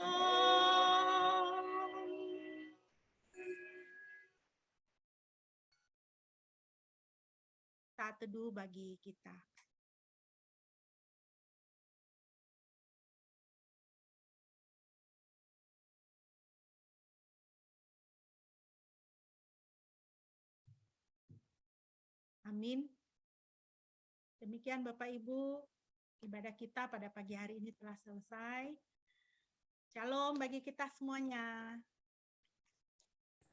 Amin. Saat teduh bagi kita. Amin. Demikian Bapak Ibu, ibadah kita pada pagi hari ini telah selesai. Shalom bagi kita semuanya.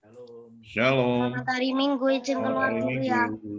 Shalom. Shalom. Selamat hari Minggu, izin Selamat keluar hari dulu ya. Minggu.